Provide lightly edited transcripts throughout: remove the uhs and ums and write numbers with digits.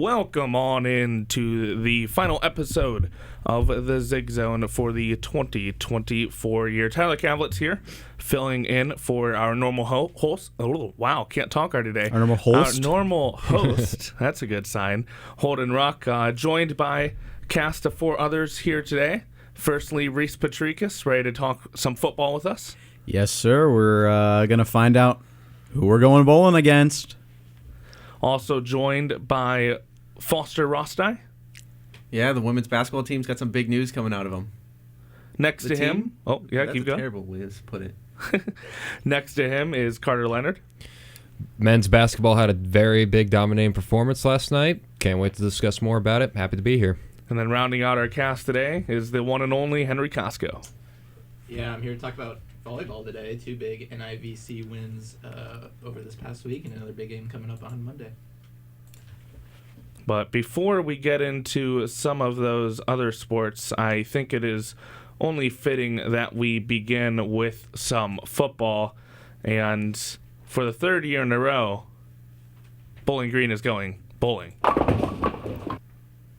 welcome on into the final episode of the Zig Zone for the 2024 year. Tyler Kavalecz here, filling in for our normal host. Oh, wow, can't talk already today. Our normal host? Our normal host. That's a good sign. Holden Ruck, joined by cast of four others here today. Firstly, Rhys Patrykus, ready to talk some football with us? Yes, sir. We're going to find out who we're going bowling against. Also joined by Foster Roesti. Yeah, the women's basketball team's got some big news coming out of them. Next to him, keep going. That's a terrible way to put it. Next to him is Carter Leonard. Men's basketball had a very big dominating performance last night. Can't wait to discuss more about it. Happy to be here. And then rounding out our cast today is the one and only Henry Kosko. Yeah, I'm here to talk about volleyball today. Two big NIVC wins over this past week, and another big game coming up on Monday. But before we get into some of those other sports, I think it is only fitting that we begin with some football. And for the third year in a row, Bowling Green is going bowling. That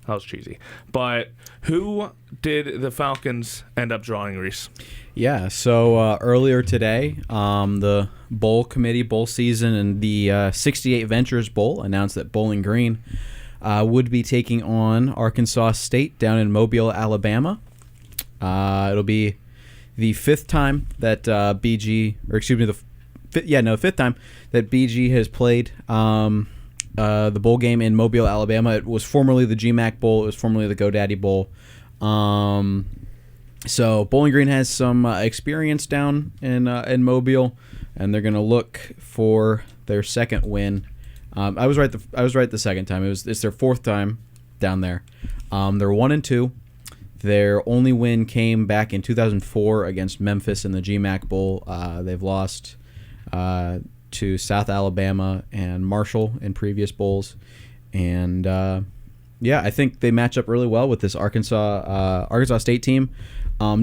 was cheesy. But who did the Falcons end up drawing, Rhys? Yeah, so earlier today, the bowl committee, bowl season, and the 68 Ventures Bowl announced that Bowling Green would be taking on Arkansas State down in Mobile, Alabama. It'll be the fifth time that fifth time that BG has played the bowl game in Mobile, Alabama. It was formerly the GMAC Bowl. It was formerly the GoDaddy Bowl. So Bowling Green has some experience down in Mobile, and they're going to look for their second win. I was right the second time. It's their fourth time down there. They're 1-2. Their only win came back in 2004 against Memphis in the GMAC Bowl. They've lost to South Alabama and Marshall in previous bowls, and I think they match up really well with this Arkansas State team.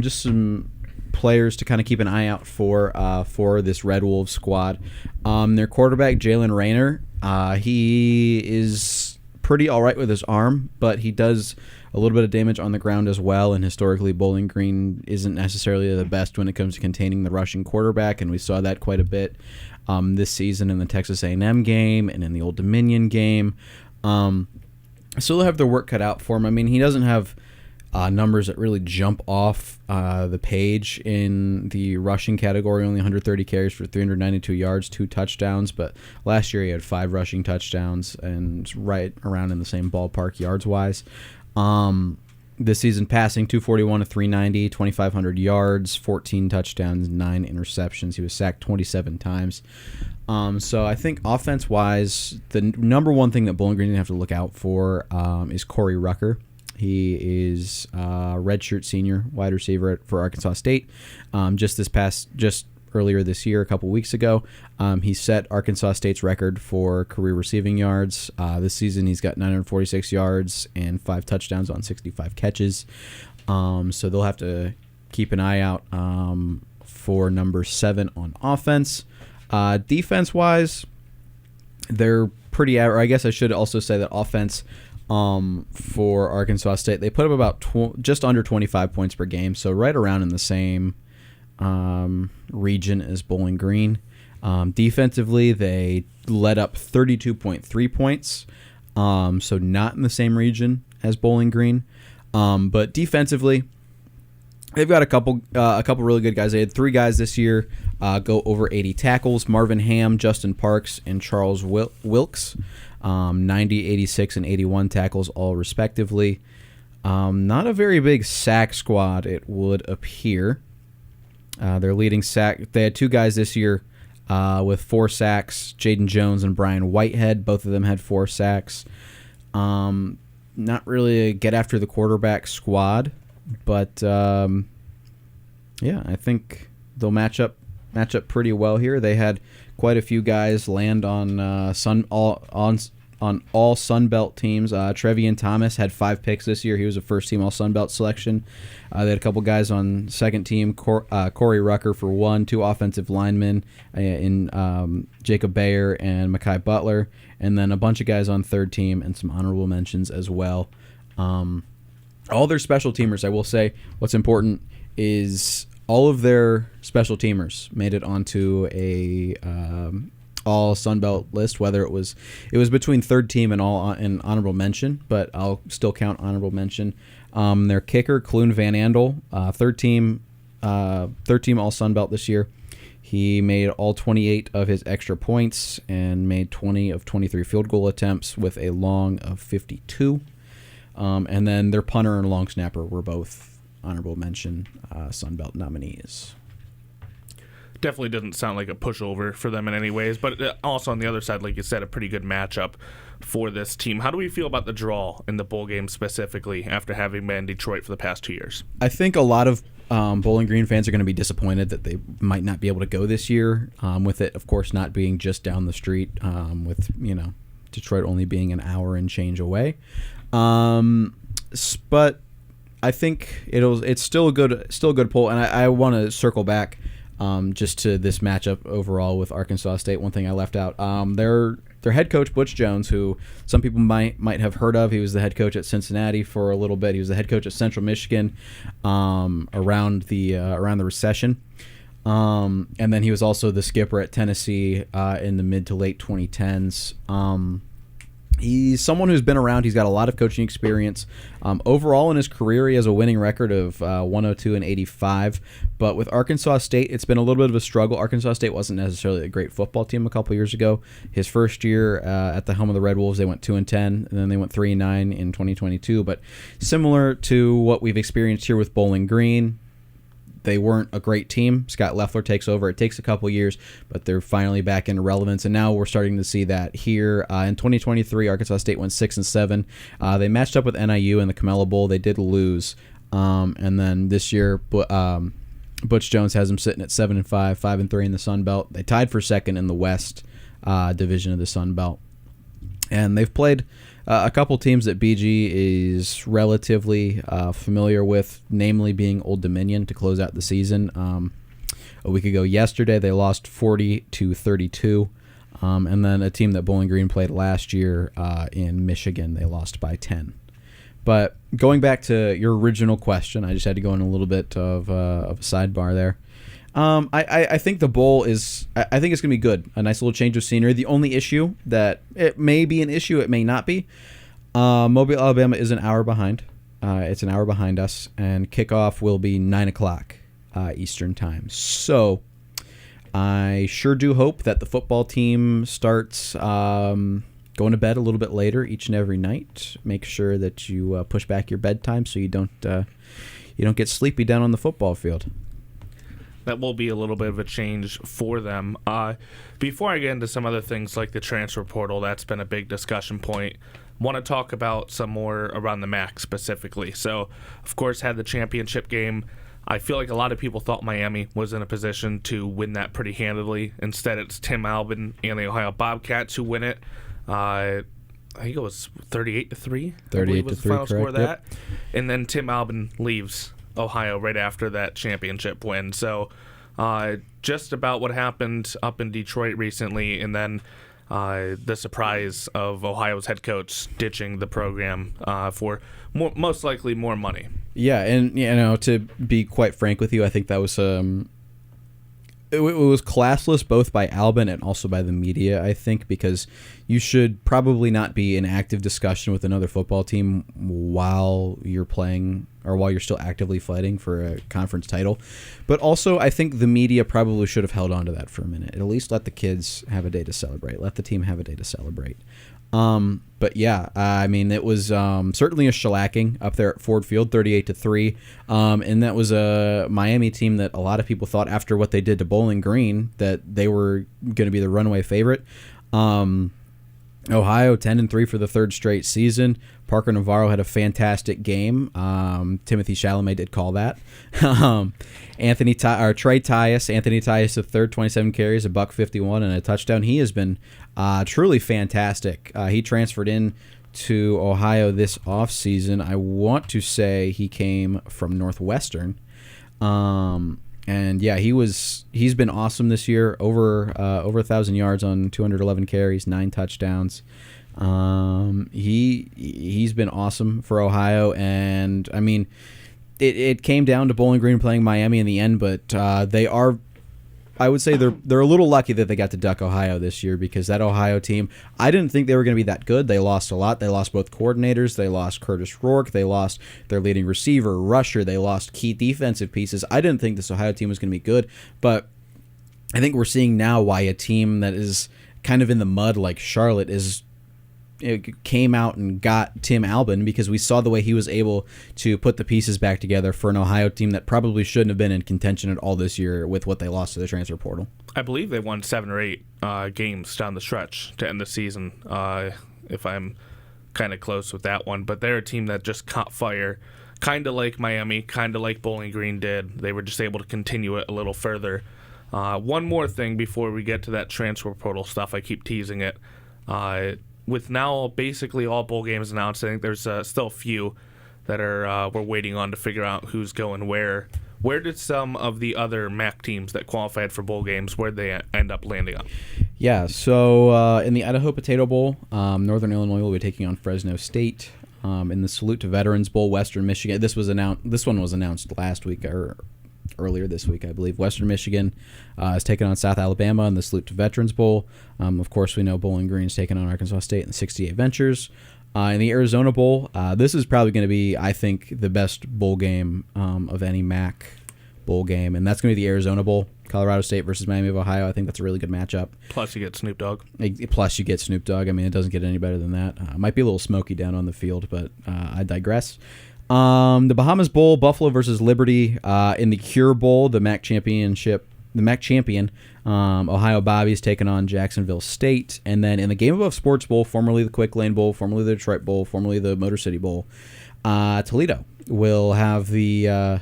Just some players to kind of keep an eye out for this Red Wolves squad. Their quarterback Jalen Rayner, he is pretty all right with his arm, but he does a little bit of damage on the ground as well, and historically Bowling Green isn't necessarily the best when it comes to containing the rushing quarterback, and we saw that quite a bit this season in the Texas A&M game and in the Old Dominion game. So they'll have their work cut out for him. I mean, he doesn't have numbers that really jump off the page in the rushing category. Only 130 carries for 392 yards, 2 touchdowns. But last year he had 5 rushing touchdowns and right around in the same ballpark yards-wise. This season passing 241 to 390, 2,500 yards, 14 touchdowns, 9 interceptions. He was sacked 27 times. So I think offense-wise, the number one thing that Bowling Green have to look out for is Corey Rucker. He is a redshirt senior wide receiver for Arkansas State. Just earlier this year, a couple weeks ago, he set Arkansas State's record for career receiving yards. This season, he's got 946 yards and 5 touchdowns on 65 catches. So they'll have to keep an eye out for number 7 on offense. Defense-wise, they're pretty average. I guess I should also say that offense for Arkansas State, they put up about just under 25 points per game, so right around in the same region as Bowling Green. Defensively, they let up 32.3 points, so not in the same region as Bowling Green. But defensively, they've got a couple really good guys. They had 3 guys this year go over 80 tackles: Marvin Ham, Justin Parks, and Charles Wilkes. 90, 86, and 81 tackles all respectively. Not a very big sack squad, it would appear. Their leading sack, they had 2 guys this year with 4 sacks, Jaden Jones and Brian Whitehead. Both of them had 4 sacks. Not really a get after the quarterback squad, but I think they'll match up match up pretty well here. They had quite a few guys land on on all Sun Belt teams. Trevian Thomas had 5 picks this year. He was a first-team All Sun Belt selection. They had a couple guys on second team. Corey Rucker for 1, 2 offensive linemen in Jacob Bayer and Mekhi Butler, and then a bunch of guys on third team and some honorable mentions as well. All their special teamers, I will say, what's important is all of their special teamers made it onto a all Sun Belt list. Whether it was between third team and all and honorable mention, but I'll still count honorable mention. Their kicker, Clune Van Andel, third team all Sun Belt this year. He made all 28 of his extra points and made 20 of 23 field goal attempts with a long of 52. And then their punter and long snapper were both honorable mention Sun Belt nominees. Definitely doesn't sound like a pushover for them in any ways, but also on the other side, like you said, a pretty good matchup for this team. How do we feel about the draw in the bowl game specifically after having been in Detroit for the past 2 years? I think a lot of Bowling Green fans are going to be disappointed that they might not be able to go this year, with it, of course, not being just down the street, with Detroit only being an hour and change away. But I think it's still a good poll, and I want to circle back just to this matchup overall with Arkansas State. One thing I left out, their head coach Butch Jones, who some people might have heard of. He was the head coach at Cincinnati for a little bit. He was the head coach at Central Michigan around the recession, and then he was also the skipper at Tennessee in the mid to late 2010s. He's someone who's been around. He's got a lot of coaching experience. Overall in his career, he has a winning record of 102 and 85. But with Arkansas State, it's been a little bit of a struggle. Arkansas State wasn't necessarily a great football team a couple years ago. His first year at the helm of the Red Wolves, they went 2-10, and then they went 3-9 in 2022. But similar to what we've experienced here with Bowling Green, they weren't a great team. Scott Loeffler takes over. It takes a couple years, but they're finally back into relevance, and now we're starting to see that here. In 2023, Arkansas State went 6-7. They matched up with NIU in the Camella Bowl. They did lose, and then this year, Butch Jones has them sitting at 7-5, 5-3 in the Sun Belt. They tied for second in the West division of the Sun Belt, and they've played a couple teams that BG is relatively familiar with, namely being Old Dominion to close out the season. A week ago yesterday, they lost 40-32, and then a team that Bowling Green played last year in Michigan, they lost by 10. But going back to your original question, I just had to go in a little bit of a sidebar there. I think the bowl is. I think it's gonna be good. A nice little change of scenery. The only issue that it may be an issue, it may not be. Mobile, Alabama is an hour behind. It's an hour behind us, and kickoff will be 9:00 Eastern time. So I sure do hope that the football team starts going to bed a little bit later each and every night. Make sure that you push back your bedtime so you don't get sleepy down on the football field. That will be a little bit of a change for them. Before I get into some other things like the transfer portal, that's been a big discussion point. Want to talk about some more around the MAC specifically. So, of course, had the championship game. I feel like a lot of people thought Miami was in a position to win that pretty handily. Instead, it's Tim Albin and the Ohio Bobcats who win it. I think it was 38-3. 38-3, was the final score of correct, that. And then Tim Albin leaves Ohio right after that championship win. So just about what happened up in Detroit recently, and then the surprise of Ohio's head coach ditching the program for most likely more money. Yeah, and to be quite frank with you, I think that was it was classless both by Albin and also by the media, I think, because you should probably not be in active discussion with another football team while you're playing or while you're still actively fighting for a conference title. But also, I think the media probably should have held on to that for a minute. At least let the kids have a day to celebrate. Let the team have a day to celebrate. But yeah, I mean, it was certainly a shellacking up there at Ford Field, 38-3. And that was a Miami team that a lot of people thought after what they did to Bowling Green that they were going to be the runaway favorite. Ohio 10-3 for the third straight season. Parker Navarro had a fantastic game. Timothy Chalamet did call that. Trey Tyus, Anthony Tyus the third, 27 carries, a $151 and a touchdown. He has been truly fantastic. He transferred in to Ohio this offseason. I want to say he came from Northwestern. And yeah, he's been awesome this year. Over 1,000 yards on 211 carries, 9 touchdowns. He's been awesome for Ohio, and I mean, it came down to Bowling Green playing Miami in the end, but they are. I would say they're a little lucky that they got to duck Ohio this year, because that Ohio team, I didn't think they were going to be that good. They lost a lot. They lost both coordinators. They lost Curtis Rourke. They lost their leading receiver, rusher. They lost key defensive pieces. I didn't think this Ohio team was going to be good, but I think we're seeing now why a team that is kind of in the mud like Charlotte came out and got Tim Albin, because we saw the way he was able to put the pieces back together for an Ohio team that probably shouldn't have been in contention at all this year with what they lost to the transfer portal. I believe they won 7 or 8 games down the stretch to end the season, if I'm kind of close with that one. But they're a team that just caught fire, kind of like Miami, kind of like Bowling Green did. They were just able to continue it a little further. One more thing before we get to that transfer portal stuff, I keep teasing it. With now basically all bowl games announced, I think there's still a few that we're waiting on to figure out who's going where. Where did some of the other MAC teams that qualified for bowl games, where'd they end up landing up? Yeah, so in the Idaho Potato Bowl, Northern Illinois will be taking on Fresno State. In the Salute to Veterans Bowl, Western Michigan. This one was announced last week or earlier this week, I believe. Western Michigan is taking on South Alabama in the Salute to Veterans Bowl. Of course, we know Bowling Green is taking on Arkansas State in the 68 Ventures. In the Arizona Bowl, this is probably going to be, I think, the best bowl game of any MAC bowl game, and that's going to be the Arizona Bowl. Colorado State versus Miami of Ohio. I think that's a really good matchup. Plus you get Snoop Dogg. Plus you get Snoop Dogg. I mean, it doesn't get any better than that. Might be a little smoky down on the field, but I digress. The Bahamas Bowl, Buffalo versus Liberty. In the Cure Bowl, the MAC champion, Ohio Bobbies taking on Jacksonville State. And then in the Game Above Sports Bowl, formerly the Quick Lane Bowl, formerly the Detroit Bowl, formerly the Motor City Bowl, Toledo will have the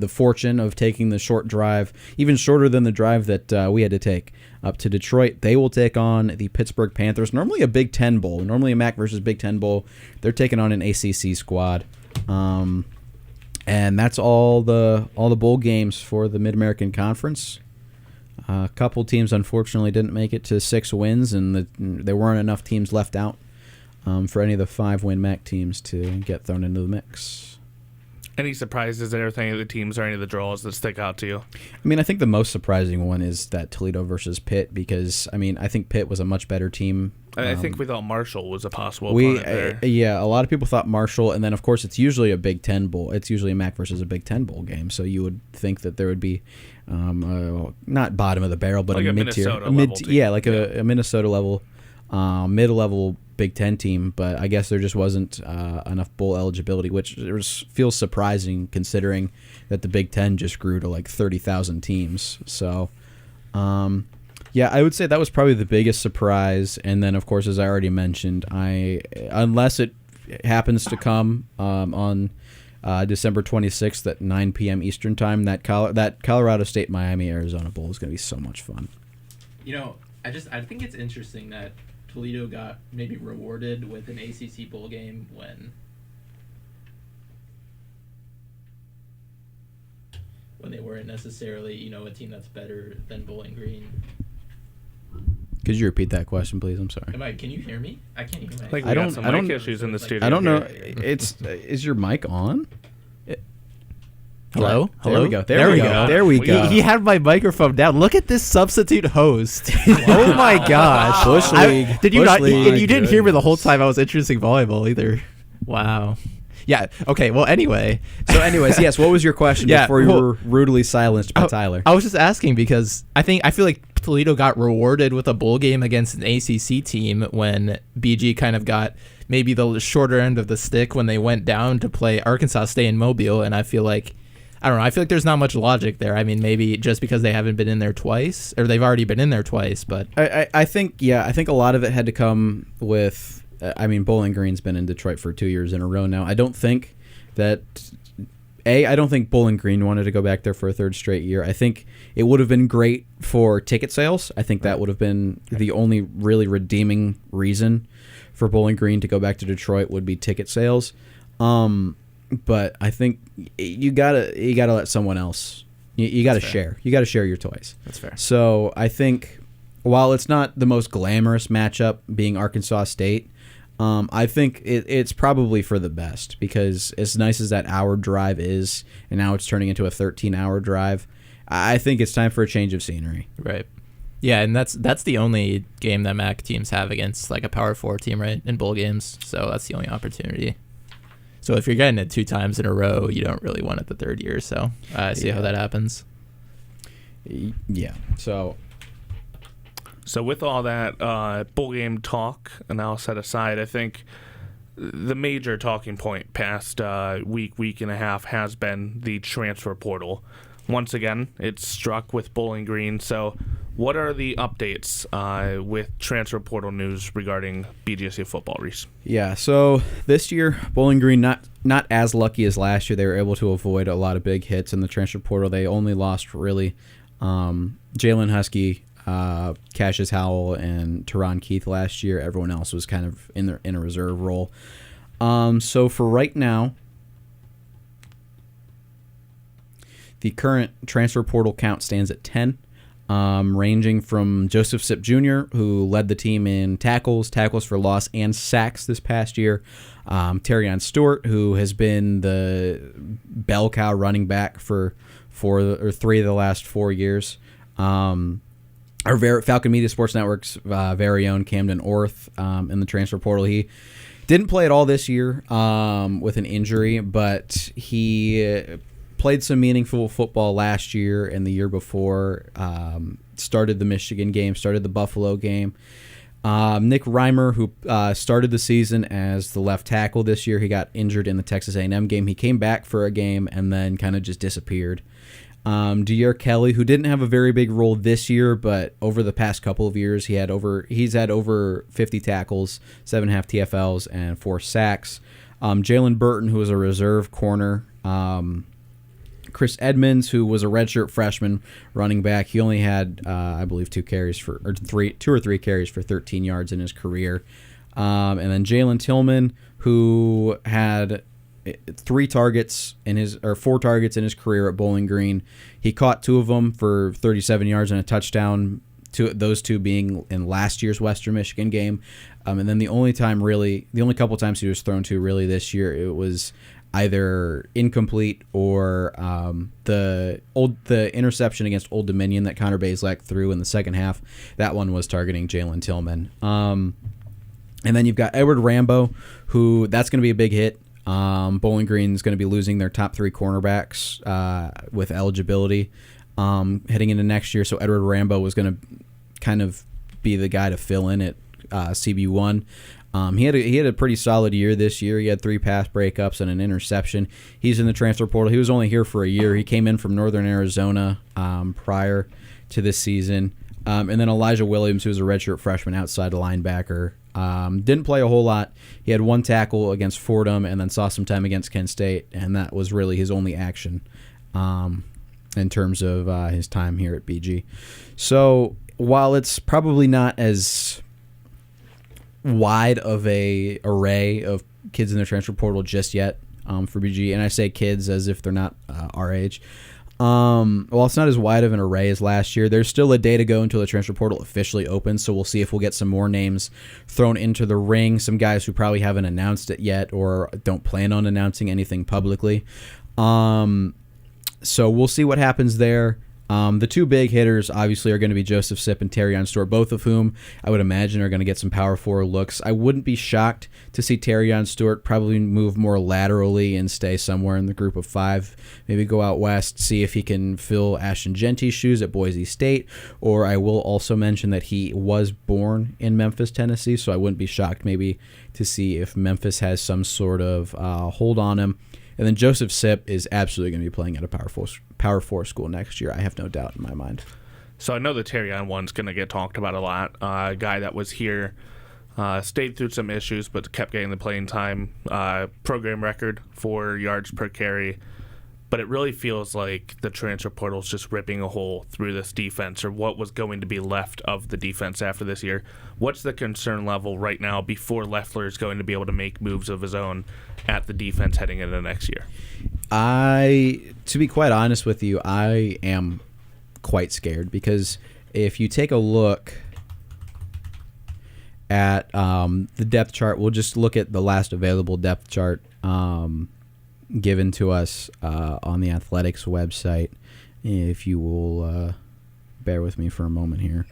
fortune of taking the short drive, even shorter than the drive that we had to take up to Detroit. They will take on the Pittsburgh Panthers. Normally a Big Ten Bowl, normally a MAC versus Big Ten Bowl. They're taking on an ACC squad. And that's all the bowl games for the Mid-American Conference. A couple teams unfortunately didn't make it to 6 wins, and there weren't enough teams left out for any of the 5-win MAC teams to get thrown into the mix. Any surprises there with any of the teams or any of the draws that stick out to you? I mean, I think the most surprising one is that Toledo versus Pitt, because, I mean, I think Pitt was a much better team. I think we thought Marshall was a possible opponent there. Yeah, a lot of people thought Marshall, and then, of course, it's usually a Big Ten Bowl. It's usually a MAC versus a Big Ten Bowl game, so you would think that there would be not bottom of the barrel, but like a mid-tier. A Minnesota level, mid-level Big Ten team, but I guess there just wasn't enough bowl eligibility, which feels surprising considering that the Big Ten just grew to like 30,000 teams. So, yeah, I would say that was probably the biggest surprise. And then, of course, as I already mentioned, unless it happens to come on December 26th at 9 p.m. Eastern time, that Colorado State Miami Arizona Bowl is going to be so much fun. You know, I think it's interesting that Toledo got maybe rewarded with an ACC bowl game when they weren't necessarily, a team that's better than Bowling Green. Could you repeat that question, please? I'm sorry. Can you hear me? I can't hear myself. Like I got some mic issues in the studio. I don't know. Is your mic on? Hello? There we go. There we go. He had my microphone down. Look at this substitute host. Oh my gosh. Bush League. Did you Bush not? League. And you didn't hear me the whole time I was introducing volleyball either. Wow. Yeah. Okay. Well, anyway. So, anyways, yes. What was your question before you were rudely silenced by Tyler? I was just asking because I feel like Toledo got rewarded with a bowl game against an ACC team when BG kind of got maybe the shorter end of the stick when they went down to play Arkansas State in Mobile, and I feel like I don't know. I feel like there's not much logic there. I mean, maybe just because they haven't been in there twice, or they've already been in there twice, but I think a lot of it had to come with. I mean, Bowling Green's been in Detroit for 2 years in a row now. I don't think that. I don't think Bowling Green wanted to go back there for a third straight year. I think it would have been great for ticket sales. I think that would have been the only really redeeming reason for Bowling Green to go back to Detroit would be ticket sales. But I think you gotta let someone else. You gotta share. You gotta share your toys. that's fair. So I think while it's not the most glamorous matchup, being Arkansas State, I think it's probably for the best because as nice as that hour drive is, and now it's turning into a 13-hour drive, I think it's time for a change of scenery. Right. Yeah, and that's the only game that MAC teams have against like a Power 4 team, right, in bowl games. So that's the only opportunity. So if you're getting it 2 times in a row, you don't really want it the third year. So I see how that happens. Yeah. So with all that bowl game talk now set aside, I think the major talking point past week and a half has been the transfer portal. Once again, it's struck with Bowling Green. So what are the updates with transfer portal news regarding BGSU football, Rhys? Yeah, so this year, Bowling Green not as lucky as last year. They were able to avoid a lot of big hits in the transfer portal. They only lost really Jalen Husky, Cassius Howell, and Teron Keith last year. Everyone else was kind of in a reserve role. So for right now, the current transfer portal count stands at 10. Ranging from Joseph Sipp Jr., who led the team in tackles for loss, and sacks this past year. Terrion Stewart, who has been the bell cow running back for 3 of the last 4 years. Our Falcon Media Sports Network's very own Camden Orth in the transfer portal. He didn't play at all this year with an injury, but he played some meaningful football last year and the year before. Started the Michigan game, started the Buffalo game. Nick Reimer, who started the season as the left tackle this year, he got injured in the Texas A&M game. He came back for a game and then kind of just disappeared. De'Yer Kelly, who didn't have a very big role this year, but over the past couple of years, he's had over 50 tackles, 7.5 TFLs, and 4 sacks. Jalen Burton, who was a reserve corner. Chris Edmonds, who was a redshirt freshman running back, he only had, I believe, 2 or 3 carries for 13 yards in his career. And then Jalen Tillman, who had 4 targets in his career at Bowling Green. He caught 2 of them for 37 yards and a touchdown. Those 2 being in last year's Western Michigan game. And then the only couple times he was thrown to really this year, it was either incomplete or the interception against Old Dominion that Connor Bazelak threw in the second half. That one was targeting Jalen Tillman. And then you've got Edward Rambo, who that's going to be a big hit. Bowling Green's going to be losing their top 3 cornerbacks with eligibility heading into next year. So Edward Rambo was going to kind of be the guy to fill in at CB1. He had a pretty solid year this year. He had 3 pass breakups and an interception. He's in the transfer portal. He was only here for a year. He came in from Northern Arizona prior to this season. And then Elijah Williams, who was a redshirt freshman outside linebacker. Didn't play a whole lot. He had 1 tackle against Fordham and then saw some time against Kent State, and that was really his only action in terms of his time here at BG. So while it's probably not as wide of a array of kids in the transfer portal just yet for BG, and I say kids as if they're not our age. Well, it's not as wide of an array as last year. There's still a day to go until the transfer portal officially opens, so we'll see if we'll get some more names thrown into the ring, some guys who probably haven't announced it yet or don't plan on announcing anything publicly. So we'll see what happens there. The 2 big hitters obviously are going to be Joseph Sipp and Terrion Stewart, both of whom I would imagine are going to get some Power 4 looks. I wouldn't be shocked to see Terrion Stewart probably move more laterally and stay somewhere in the group of 5, maybe go out west, see if he can fill Ashton Genty's shoes at Boise State. Or I will also mention that he was born in Memphis, Tennessee, so I wouldn't be shocked maybe to see if Memphis has some sort of hold on him. And then Joseph Sipp is absolutely going to be playing at a Power 4 school next year. I have no doubt in my mind. So I know the Terrion one's going to get talked about a lot. A guy that was here, stayed through some issues, but kept getting the playing time. Program record for yards per carry. But it really feels like the transfer portal is just ripping a hole through this defense, or what was going to be left of the defense after this year. What's the concern level right now before Loeffler is going to be able to make moves of his own at the defense heading into next year? To be quite honest with you, I am quite scared, because if you take a look at the depth chart, we'll just look at the last available depth chart given to us on the Athletics website. If you will bear with me for a moment here.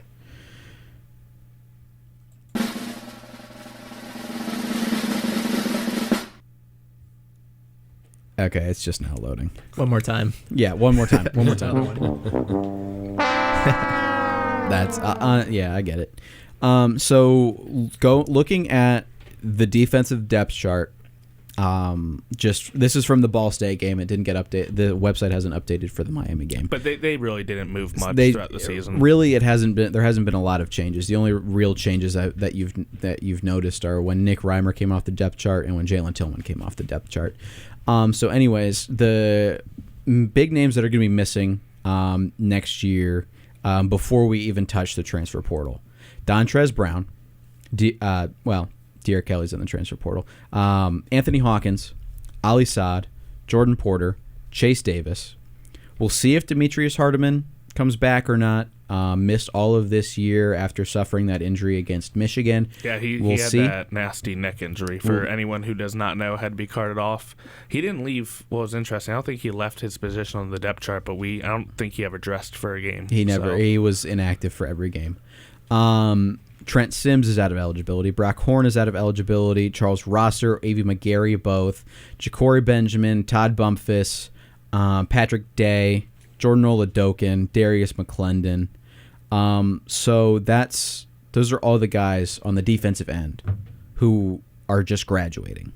Okay, it's just now loading. One more time. Yeah, one more time. One more time. That's yeah, I get it. So looking at the defensive depth chart. Just this is from the Ball State game. It didn't get updated. The website hasn't updated for the Miami game. But they really didn't move much throughout the season. Really, it hasn't been. There hasn't been a lot of changes. The only real changes that you've noticed are when Nick Reimer came off the depth chart and when Jalen Tillman came off the depth chart. So, anyways, the big names that are going to be missing next year before we even touch the transfer portal: Dontrez Brown. De'Aaron Kelly's in the transfer portal. Anthony Hawkins, Ali Saad, Jordan Porter, Chase Davis. We'll see if Demetrius Hardiman comes back or not. Missed all of this year after suffering that injury against Michigan. Yeah, he had that nasty neck injury. For anyone who does not know, had to be carted off. He didn't leave. What was interesting, I don't think he left his position on the depth chart, but I don't think he ever dressed for a game. He was inactive for every game. Trent Sims is out of eligibility. Brock Horn is out of eligibility. Charles Rosser, A.V. McGarry, both. Ja'Cory Benjamin, Todd Bumphis, Patrick Day, Jordan Oladokin, Darius McClendon. So those are all the guys on the defensive end who are just graduating.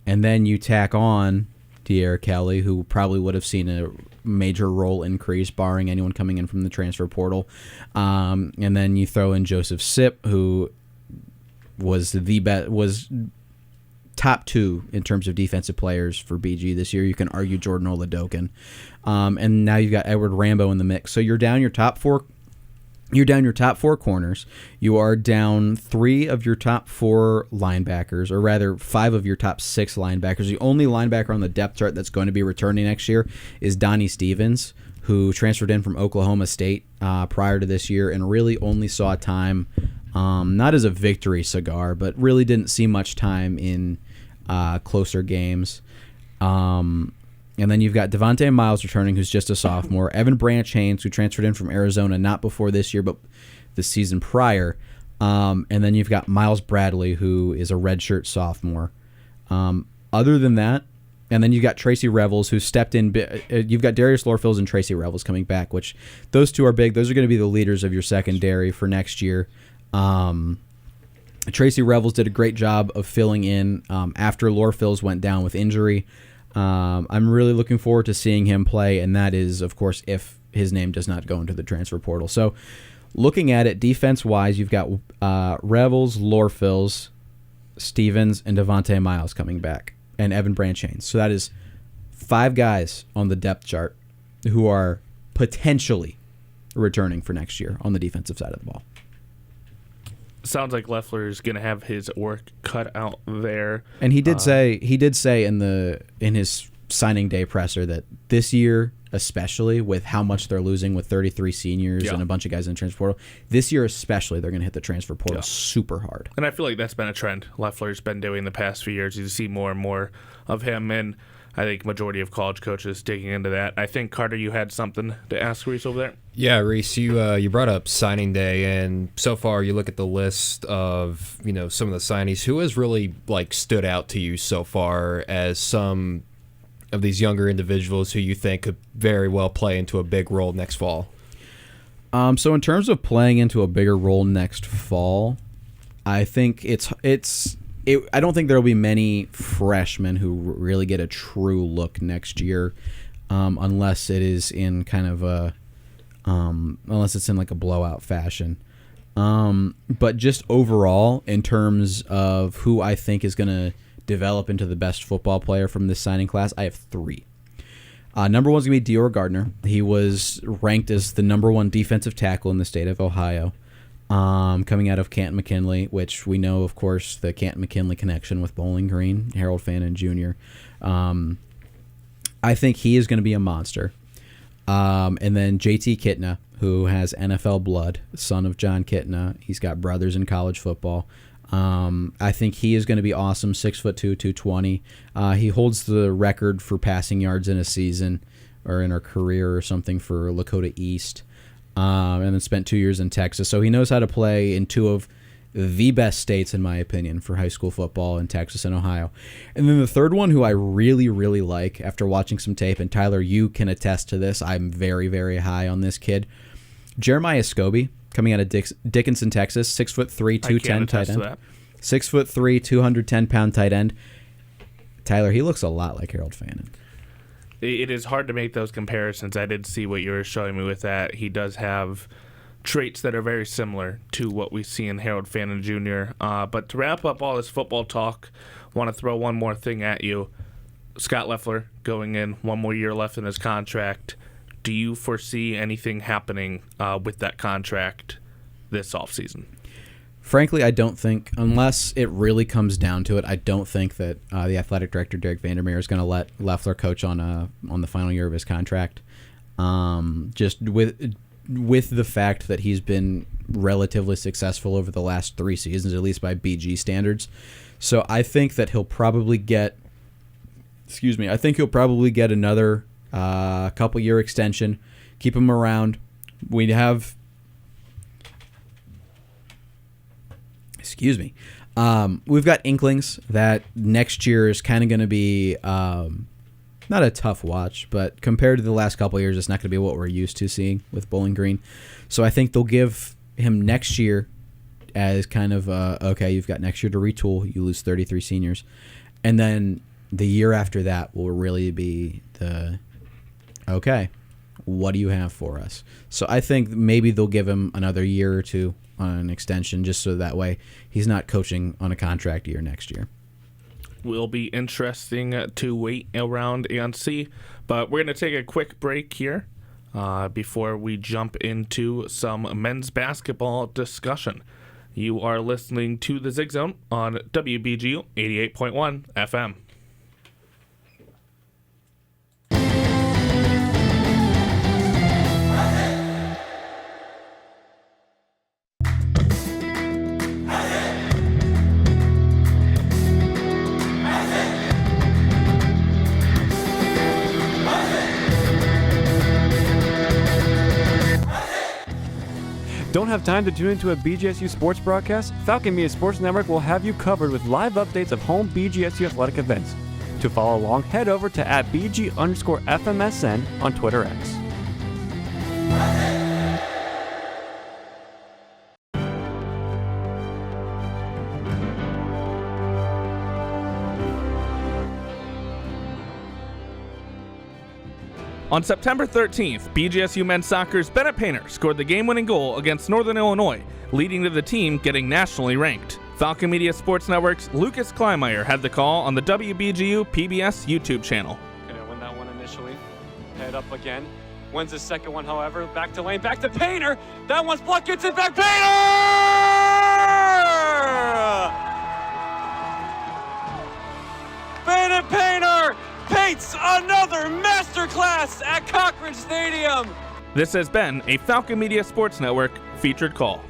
And then you tack on De'Aaron Kelly, who probably would have seen a major role increase, barring anyone coming in from the transfer portal. And then you throw in Joseph Sipp, who was was top 2 in terms of defensive players for BG this year. You can argue Jordan Oladokin. And now you've got Edward Rambo in the mix. So you're down your top 4. You're down your top 4 corners. You are down 3 of your top 4 linebackers, or rather 5 of your top 6 linebackers. The only linebacker on the depth chart that's going to be returning next year is Donnie Stevens, who transferred in from Oklahoma State prior to this year and really only saw time, not as a victory cigar, but really didn't see much time in closer games. And then you've got Devontae Miles returning, who's just a sophomore. Evan Branch Haynes, who transferred in from Arizona, not before this year, but the season prior. And then you've got Miles Bradley, who is a redshirt sophomore. Other than that, and then you've got Tracy Revels, who stepped in. You've got Darius Lorfils and Tracy Revels coming back, which those two are big. Those are going to be the leaders of your secondary for next year. Tracy Revels did a great job of filling in after Lorfils went down with injury. I'm really looking forward to seeing him play, and that is, of course, if his name does not go into the transfer portal. So looking at it defense-wise, you've got Revels, Lorfils, Stevens, and Devontae Miles coming back, and Evan Branch Haynes. So that is 5 guys on the depth chart who are potentially returning for next year on the defensive side of the ball. Sounds like Loeffler is going to have his work cut out there. And he did say in his signing day presser that this year, especially with how much they're losing with 33 seniors and a bunch of guys in the transfer portal, this year especially they're going to hit the transfer portal super hard. And I feel like that's been a trend Loeffler's been doing the past few years. You see more and more of him, and I think majority of college coaches digging into that. I think, Carter, you had something to ask Rhys over there? Yeah, Rhys, you brought up signing day, and so far you look at the list of some of the signees. Who has really stood out to you so far as some of these younger individuals who you think could very well play into a big role next fall? So in terms of playing into a bigger role next fall, I think it's I don't think there will be many freshmen who really get a true look next year, unless it is in kind of unless it's in like a blowout fashion. But just overall, in terms of who I think is going to develop into the best football player from this signing class, I have 3. Number 1 is going to be Dior Gardner. He was ranked as the number 1 defensive tackle in the state of Ohio, coming out of Canton McKinley, which we know, of course, the Canton McKinley connection with Bowling Green, Harold Fannin Jr. I think he is going to be a monster. And then JT Kitna, who has NFL blood, son of John Kitna. He's got brothers in college football. I think he is going to be awesome, 6'2", 220. He holds the record for passing yards in a season or in a career or something for Lakota East, and then spent 2 years in Texas. So he knows how to play in 2 of the best states, in my opinion, for high school football in Texas and Ohio. And then the third one, who I really, really like after watching some tape, and Tyler, you can attest to this, I'm very, very high on this kid, Jeremiah Scobie, coming out of Dickinson, Texas, 6'3", 210 tight end. 6'3", 210-pound tight end. Tyler, he looks a lot like Harold Fannin. It is hard to make those comparisons. I did see what you were showing me with that. He does have traits that are very similar to what we see in Harold Fannin Jr. But to wrap up all this football talk, I want to throw one more thing at you. Scott Loeffler going in, 1 more year left in his contract. Do you foresee anything happening with that contract this offseason? Frankly, I don't think, unless it really comes down to it, I don't think that the athletic director, Derek Vandermeer, is going to let Loeffler coach on the final year of his contract. Just with the fact that he's been relatively successful over the last 3 seasons, at least by BG standards. So I think that he'll probably get, another couple-year extension, keep him around. We'd have, we've got inklings that next year is kind of going to be not a tough watch, but compared to the last couple of years, it's not going to be what we're used to seeing with Bowling Green. So I think they'll give him next year as kind of, okay, you've got next year to retool. You lose 33 seniors. And then the year after that will really be the, okay, what do you have for us? So I think maybe they'll give him another year or 2 on an extension, just so that way he's not coaching on a contract year next year. Will be interesting to wait around and see. But we're going to take a quick break here before we jump into some men's basketball discussion. You are listening to the Zig Zone on WBGU 88.1 FM. Don't have time to tune into a BGSU sports broadcast? Falcon Media Sports Network will have you covered with live updates of home BGSU athletic events. To follow along, head over to @BG_FMSN on Twitter X. On September 13th, BGSU men's soccer's Bennett Painter scored the game-winning goal against Northern Illinois, leading to the team getting nationally ranked. Falcon Media Sports Network's Lucas Kleinmeyer had the call on the WBGU PBS YouTube channel. Gonna win that one initially. Head up again. Wins the second one, however. Back to lane, back to Painter. That one's blocked, gets it back. Painter! Bennett Painter paints another masterclass at Cochran Stadium. This has been a Falcon Media Sports Network featured call.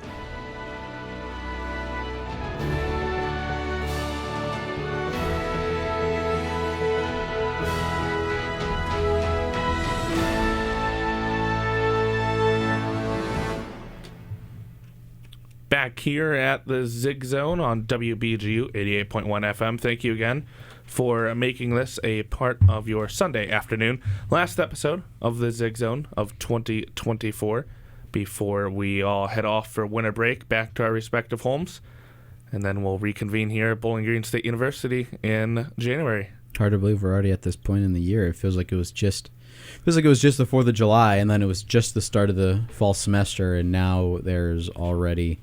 Back here at the Zig Zone on WBGU 88.1 FM. Thank you again for making this a part of your Sunday afternoon. Last episode of the Zig Zone of 2024 before we all head off for winter break back to our respective homes. and then we'll reconvene here at Bowling Green State University in January. Hard to believe we're already at this point in the year. It feels like it was just the 4th of July, and then it was just the start of the fall semester, and now there's already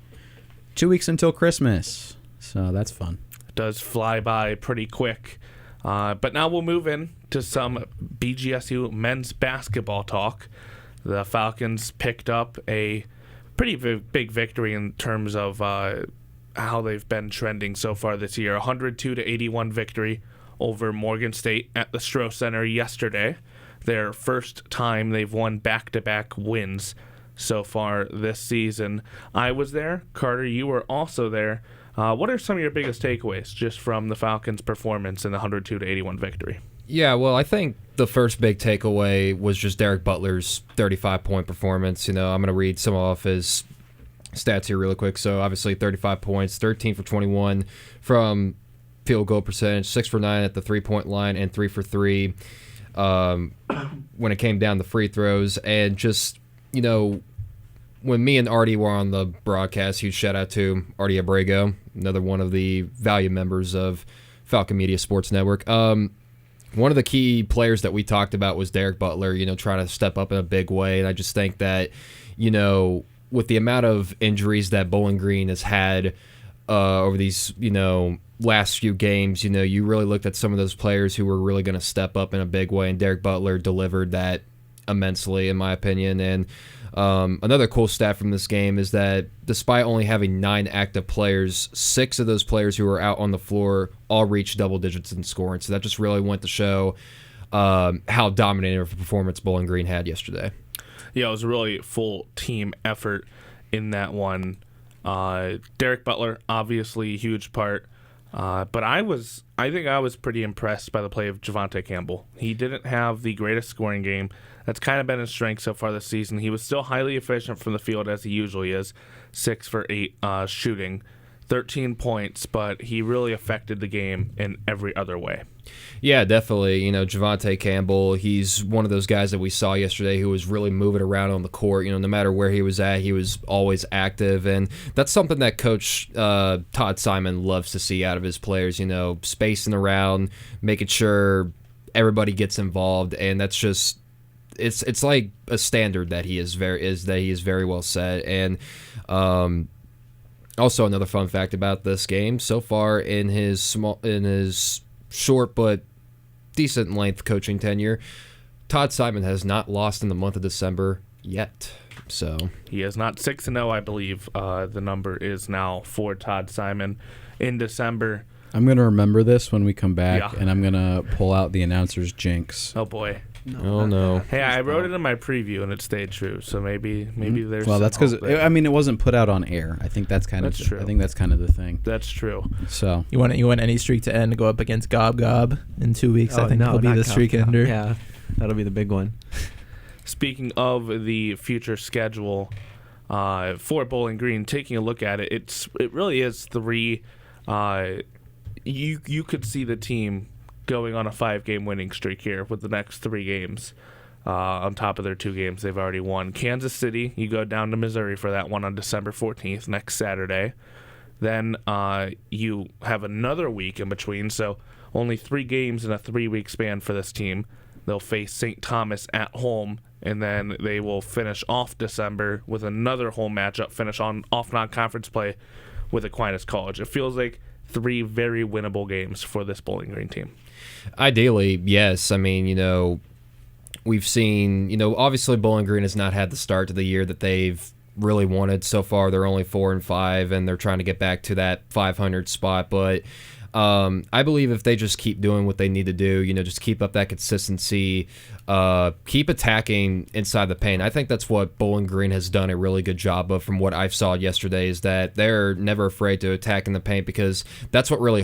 2 weeks until Christmas. So that's fun. It does fly by pretty quick. But now we'll move in to some BGSU men's basketball talk. The Falcons picked up a pretty big victory in terms of how they've been trending so far this year. 102-81 victory over Morgan State at the Stroh Center yesterday. Their first time they've won back-to-back wins so far this season. I was there. Carter, you were also there. What are some of your biggest takeaways just from the Falcons' performance in the 102-81 victory? Yeah, well, I think the first big takeaway was just Derek Butler's 35-point performance. I'm going to read some off his stats here really quick. So, obviously, 35 points, 13 for 21 from field goal percentage, 6 for 9 at the three-point line, and 3 for 3 when it came down to free throws. And just, when me and Artie were on the broadcast, huge shout out to Artie Abrego, another one of the valued members of Falcon Media Sports Network. One of the key players that we talked about was Derek Butler, trying to step up in a big way. And I just think that, with the amount of injuries that Bowling Green has had over these, last few games, you really looked at some of those players who were really going to step up in a big way, and Derek Butler delivered that immensely, in my opinion. And another cool stat from this game is that despite only having 9 active players, 6 of those players who were out on the floor all reached double digits in scoring. So that just really went to show how dominating of a performance Bowling Green had yesterday. Yeah, it was a really full team effort in that one. Derek Butler, obviously a huge part. But I think I was pretty impressed by the play of Javonte Campbell. He didn't have the greatest scoring game. That's kind of been his strength so far this season. He was still highly efficient from the field, as he usually is, 6 for 8 shooting, 13 points, but he really affected the game in every other way. Yeah, definitely. Javonte Campbell, he's one of those guys that we saw yesterday who was really moving around on the court. No matter where he was at, he was always active. And that's something that Coach Todd Simon loves to see out of his players, spacing around, making sure everybody gets involved. And that's just, it's like a standard that he is very well set. And also another fun fact about this game, so far in his short but decent length coaching tenure, Todd Simon has not lost in the month of December yet. So he is not 6-0, I believe. The number is now for Todd Simon in December. I'm going to remember this when we come back, and I'm going to pull out the announcer's jinx. Oh, boy. No. Hey, I wrote it in my preview, and it stayed true. So maybe there's. Well, that's because it wasn't put out on air. I think that's kind of true. I think that's kind of the thing. That's true. So you want any streak to end, go up against Gob Gob in 2 weeks. I think he'll be the streak ender. Yeah, that'll be the big one. Speaking of the future schedule for Bowling Green, taking a look at it, it really is 3. You could see the team going on a 5-game winning streak here with the next 3 games on top of their 2 games they've already won. Kansas City, you go down to Missouri for that one on December 14th, next Saturday. Then you have another week in between, so only 3 games in a 3-week span for this team. They'll face St. Thomas at home, and then they will finish off December with another home matchup, finish off non-conference play with Aquinas College. It feels like 3 very winnable games for this Bowling Green team. Ideally, yes. I mean, we've seen, obviously Bowling Green has not had the start to the year that they've really wanted. So far, they're only 4-5, and they're trying to get back to that 500 spot. But I believe if they just keep doing what they need to do, just keep up that consistency, keep attacking inside the paint. I think that's what Bowling Green has done a really good job of from what I saw yesterday, is that they're never afraid to attack in the paint, because that's what really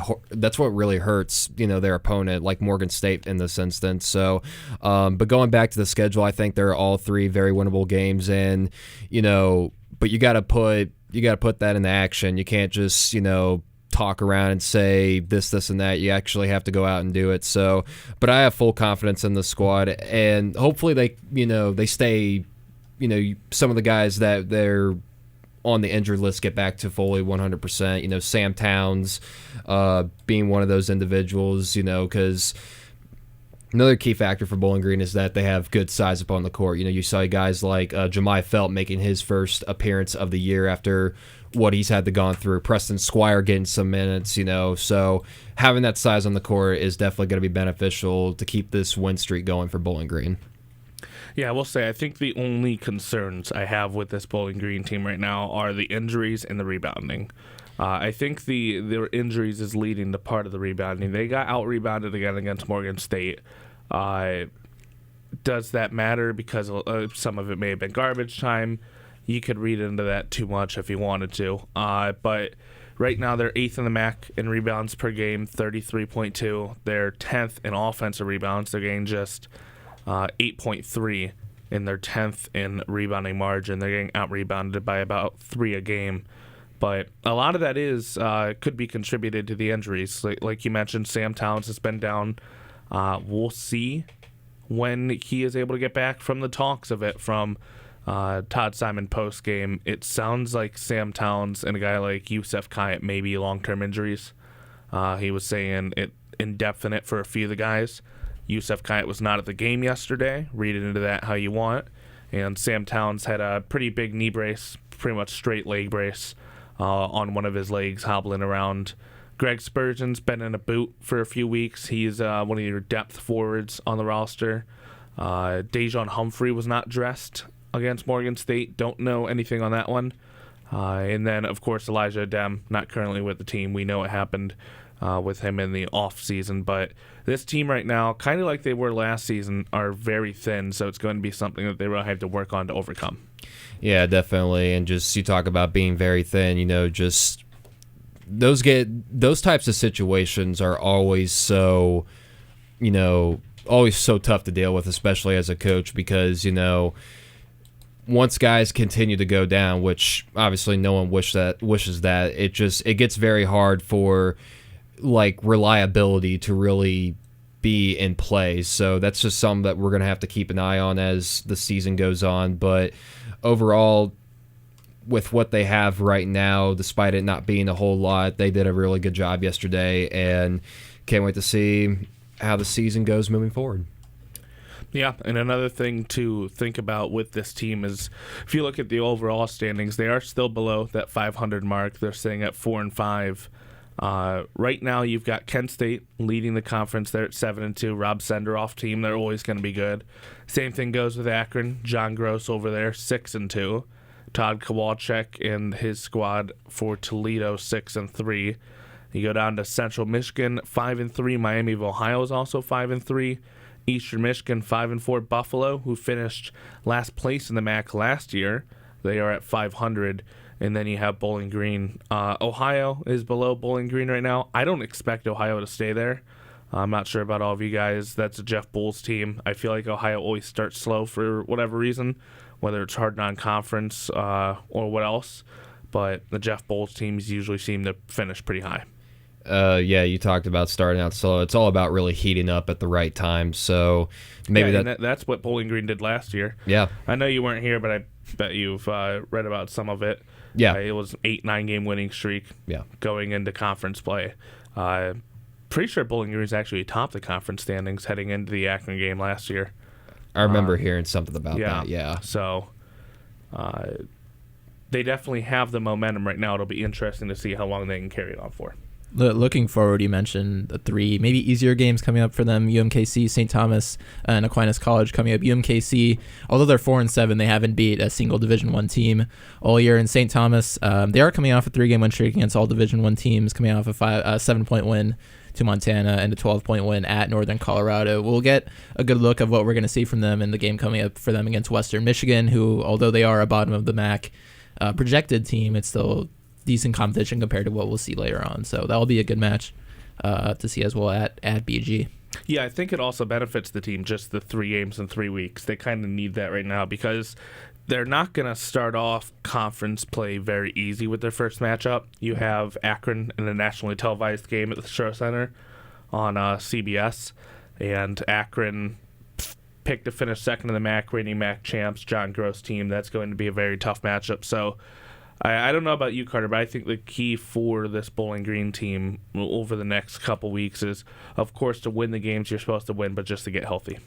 hurts, their opponent, like Morgan State in this instance. So, but going back to the schedule, I think they're all 3 very winnable games, and, but you got to put that into action. You can't just, talk around and say this and that. You actually have to go out and do it. So, but I have full confidence in the squad, and hopefully they stay, some of the guys that they're on the injured list get back to fully 100%. You know, Sam Towns being one of those individuals, you know, because another key factor for Bowling Green is that they have good size up on the court. You know, you saw guys like Jemai Felt making his first appearance of the year after what he's had to gone through. Preston Squire getting some minutes, you know. So having that size on the court is definitely going to be beneficial to keep this win streak going for Bowling Green. Yeah, I will say I think the only concerns I have with this Bowling Green team right now are the injuries and the rebounding. I think their injuries is leading to part of the rebounding. They got out-rebounded again against Morgan State. Does that matter because some of it may have been garbage time? You could read into that too much if you wanted to. But right now they're 8th in the MAC in rebounds per game, 33.2. They're 10th in offensive rebounds. They're getting just 8.3 in their 10th in rebounding margin. They're getting out-rebounded by about 3 a game. But a lot of that is could be contributed to the injuries. Like you mentioned, Sam Towns has been down. We'll see when he is able to get back. From the talks of it from Todd Simon post-game, it sounds like Sam Towns and a guy like Yusef Kayet may be long-term injuries. He was saying it indefinite for a few of the guys. Yusef Kayet was not at the game yesterday. Read into that how you want. And Sam Towns had a pretty big knee brace, pretty much straight leg brace on one of his legs, hobbling around. Greg Spurgeon's been in a boot for a few weeks. He's one of your depth forwards on the roster. Dejon Humphrey was not dressed against Morgan State. Don't know anything on that one. And then, of course, Elijah Dem, not currently with the team. We know what happened with him in the off season. But this team right now, kind of like they were last season, are very thin. So it's going to be something that they really have to work on to overcome. Yeah, definitely. And just you talk about being very thin, you know, just those types of situations are always so, you know, always so tough to deal with, especially as a coach, because, you know, once guys continue to go down, which obviously no one wishes that, it gets very hard for like reliability to really be in play. So that's just something that we're going to have to keep an eye on as the season goes on. But overall, with what they have right now, despite it not being a whole lot, they did a really good job yesterday, and can't wait to see how the season goes moving forward. Yeah, and another thing to think about with this team is if you look at the overall standings, they are still below that 500 mark. They're sitting at 4-5. Right now, you've got Kent State leading the conference. They're at 7-2. Rob Senderoff team, they're always going to be good. Same thing goes with Akron. John Gross over there, 6-2. Todd Kowalczyk and his squad for Toledo, 6-3. You go down to Central Michigan, 5-3. Miami of Ohio is also 5-3. Eastern Michigan, 5-4. Buffalo, who finished last place in the MAC last year, they are at 500. And then you have Bowling Green. Ohio is below Bowling Green right now. I don't expect Ohio to stay there. I'm not sure about all of you guys. That's a Jeff Bull's team. I feel like Ohio always starts slow for whatever reason, whether it's hard non-conference or what else. But the Jeff Bull's teams usually seem to finish pretty high. Yeah, you talked about starting out slow. It's all about really heating up at the right time. So maybe that's what Bowling Green did last year. Yeah. I know you weren't here, but I bet you've read about some of it. Yeah. It was 8-9 game winning streak. Yeah. Going into conference play. Pretty sure Bowling Green is actually top the conference standings heading into the Akron game last year. I remember hearing something about that. Yeah. So they definitely have the momentum right now. It'll be interesting to see how long they can carry it on for. Looking forward, you mentioned the 3 maybe easier games coming up for them: UMKC, St. Thomas, and Aquinas College coming up. UMKC, although they're 4-7, they haven't beat a single Division I team all year. In St. Thomas, they are coming off a 3-game win streak against all Division I teams, coming off a 7-point win to Montana and a 12-point win at Northern Colorado. We'll get a good look of what we're going to see from them in the game coming up for them against Western Michigan, who, although they are a bottom of the MAC projected team, it's still decent competition compared to what we'll see later on. So that'll be a good match to see as well at BG. Yeah, I think it also benefits the team, just the 3 games in 3 weeks. They kind of need that right now because they're not going to start off conference play very easy with their first matchup. You have Akron in a nationally televised game at the Shore Center on CBS, and Akron picked to finish second in the MAC, reigning MAC champs, John Gross team. That's going to be a very tough matchup. So I don't know about you, Carter, but I think the key for this Bowling Green team over the next couple weeks is, of course, to win the games you're supposed to win, but just to get healthy.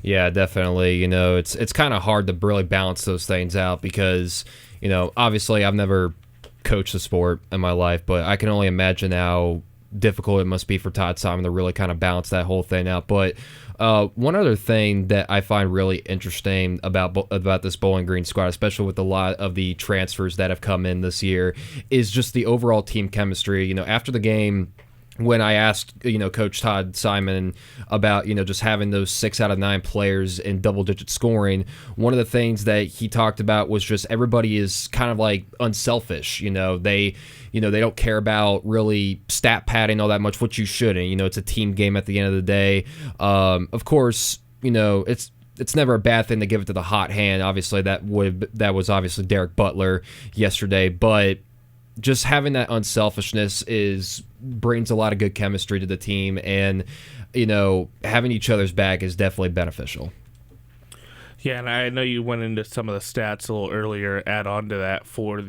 Yeah, definitely. It's kind of hard to really balance those things out because, obviously I've never coached the sport in my life, but I can only imagine how difficult it must be for Todd Simon to really kind of balance that whole thing out. But one other thing that I find really interesting about this Bowling Green squad, especially with a lot of the transfers that have come in this year, is just the overall team chemistry. After the game, when I asked, Coach Todd Simon about, just having those 6 out of 9 players in double-digit scoring, one of the things that he talked about was just everybody is kind of like unselfish. They don't care about really stat padding all that much, which you shouldn't. It's a team game at the end of the day. Of course, it's never a bad thing to give it to the hot hand. Obviously, that was obviously Derek Butler yesterday, but just having that unselfishness brings a lot of good chemistry to the team, and having each other's back is definitely beneficial. Yeah, and I know you went into some of the stats a little earlier. Add on to that for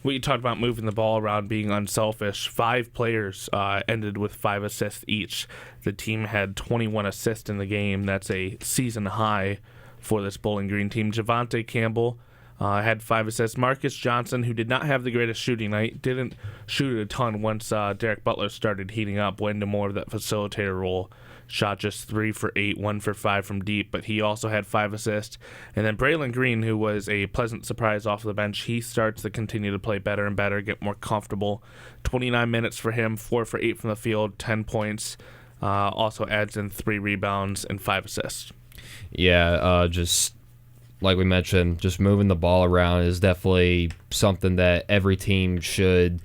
what you talked about, moving the ball around, being unselfish. 5 players ended with 5 assists each. The team had 21 assists in the game. That's a season high for this Bowling Green team. Javante Campbell had 5 assists. Marcus Johnson, who did not have the greatest shooting night, didn't shoot a ton once Derek Butler started heating up, went into more of that facilitator role. Shot just 3 for 8, 1 for 5 from deep, but he also had 5 assists. And then Braylon Green, who was a pleasant surprise off the bench, he starts to continue to play better and better, get more comfortable. 29 minutes for him, 4 for 8 from the field, 10 points. Also adds in 3 rebounds and 5 assists. Yeah, just like we mentioned, just moving the ball around is definitely something that every team should,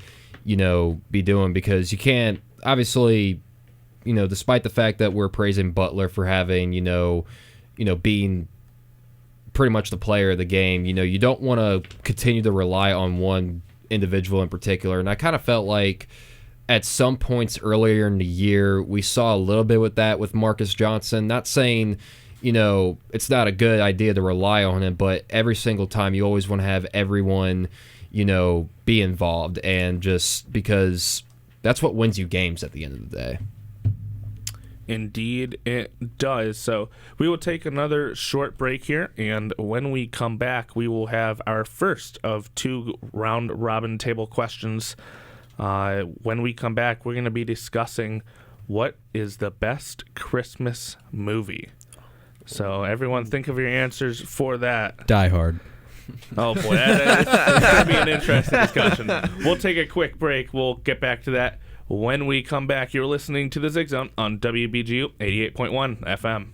be doing, because you can't, obviously, despite the fact that we're praising Butler for having, being pretty much the player of the game, you don't want to continue to rely on one individual in particular. And I kind of felt like at some points earlier in the year, we saw a little bit with that with Marcus Johnson. Not saying, it's not a good idea to rely on him, but every single time you always want to have everyone, be involved, and just because that's what wins you games at the end of the day. Indeed, it does. So we will take another short break here, and when we come back, we will have our first of 2 round-robin table questions. When we come back, we're going to be discussing what is the best Christmas movie. So everyone think of your answers for that. Die Hard. Oh, boy. It's going to be an interesting discussion. We'll take a quick break. We'll get back to that when we come back. You're listening to the Zig Zone on WBGU 88.1 FM.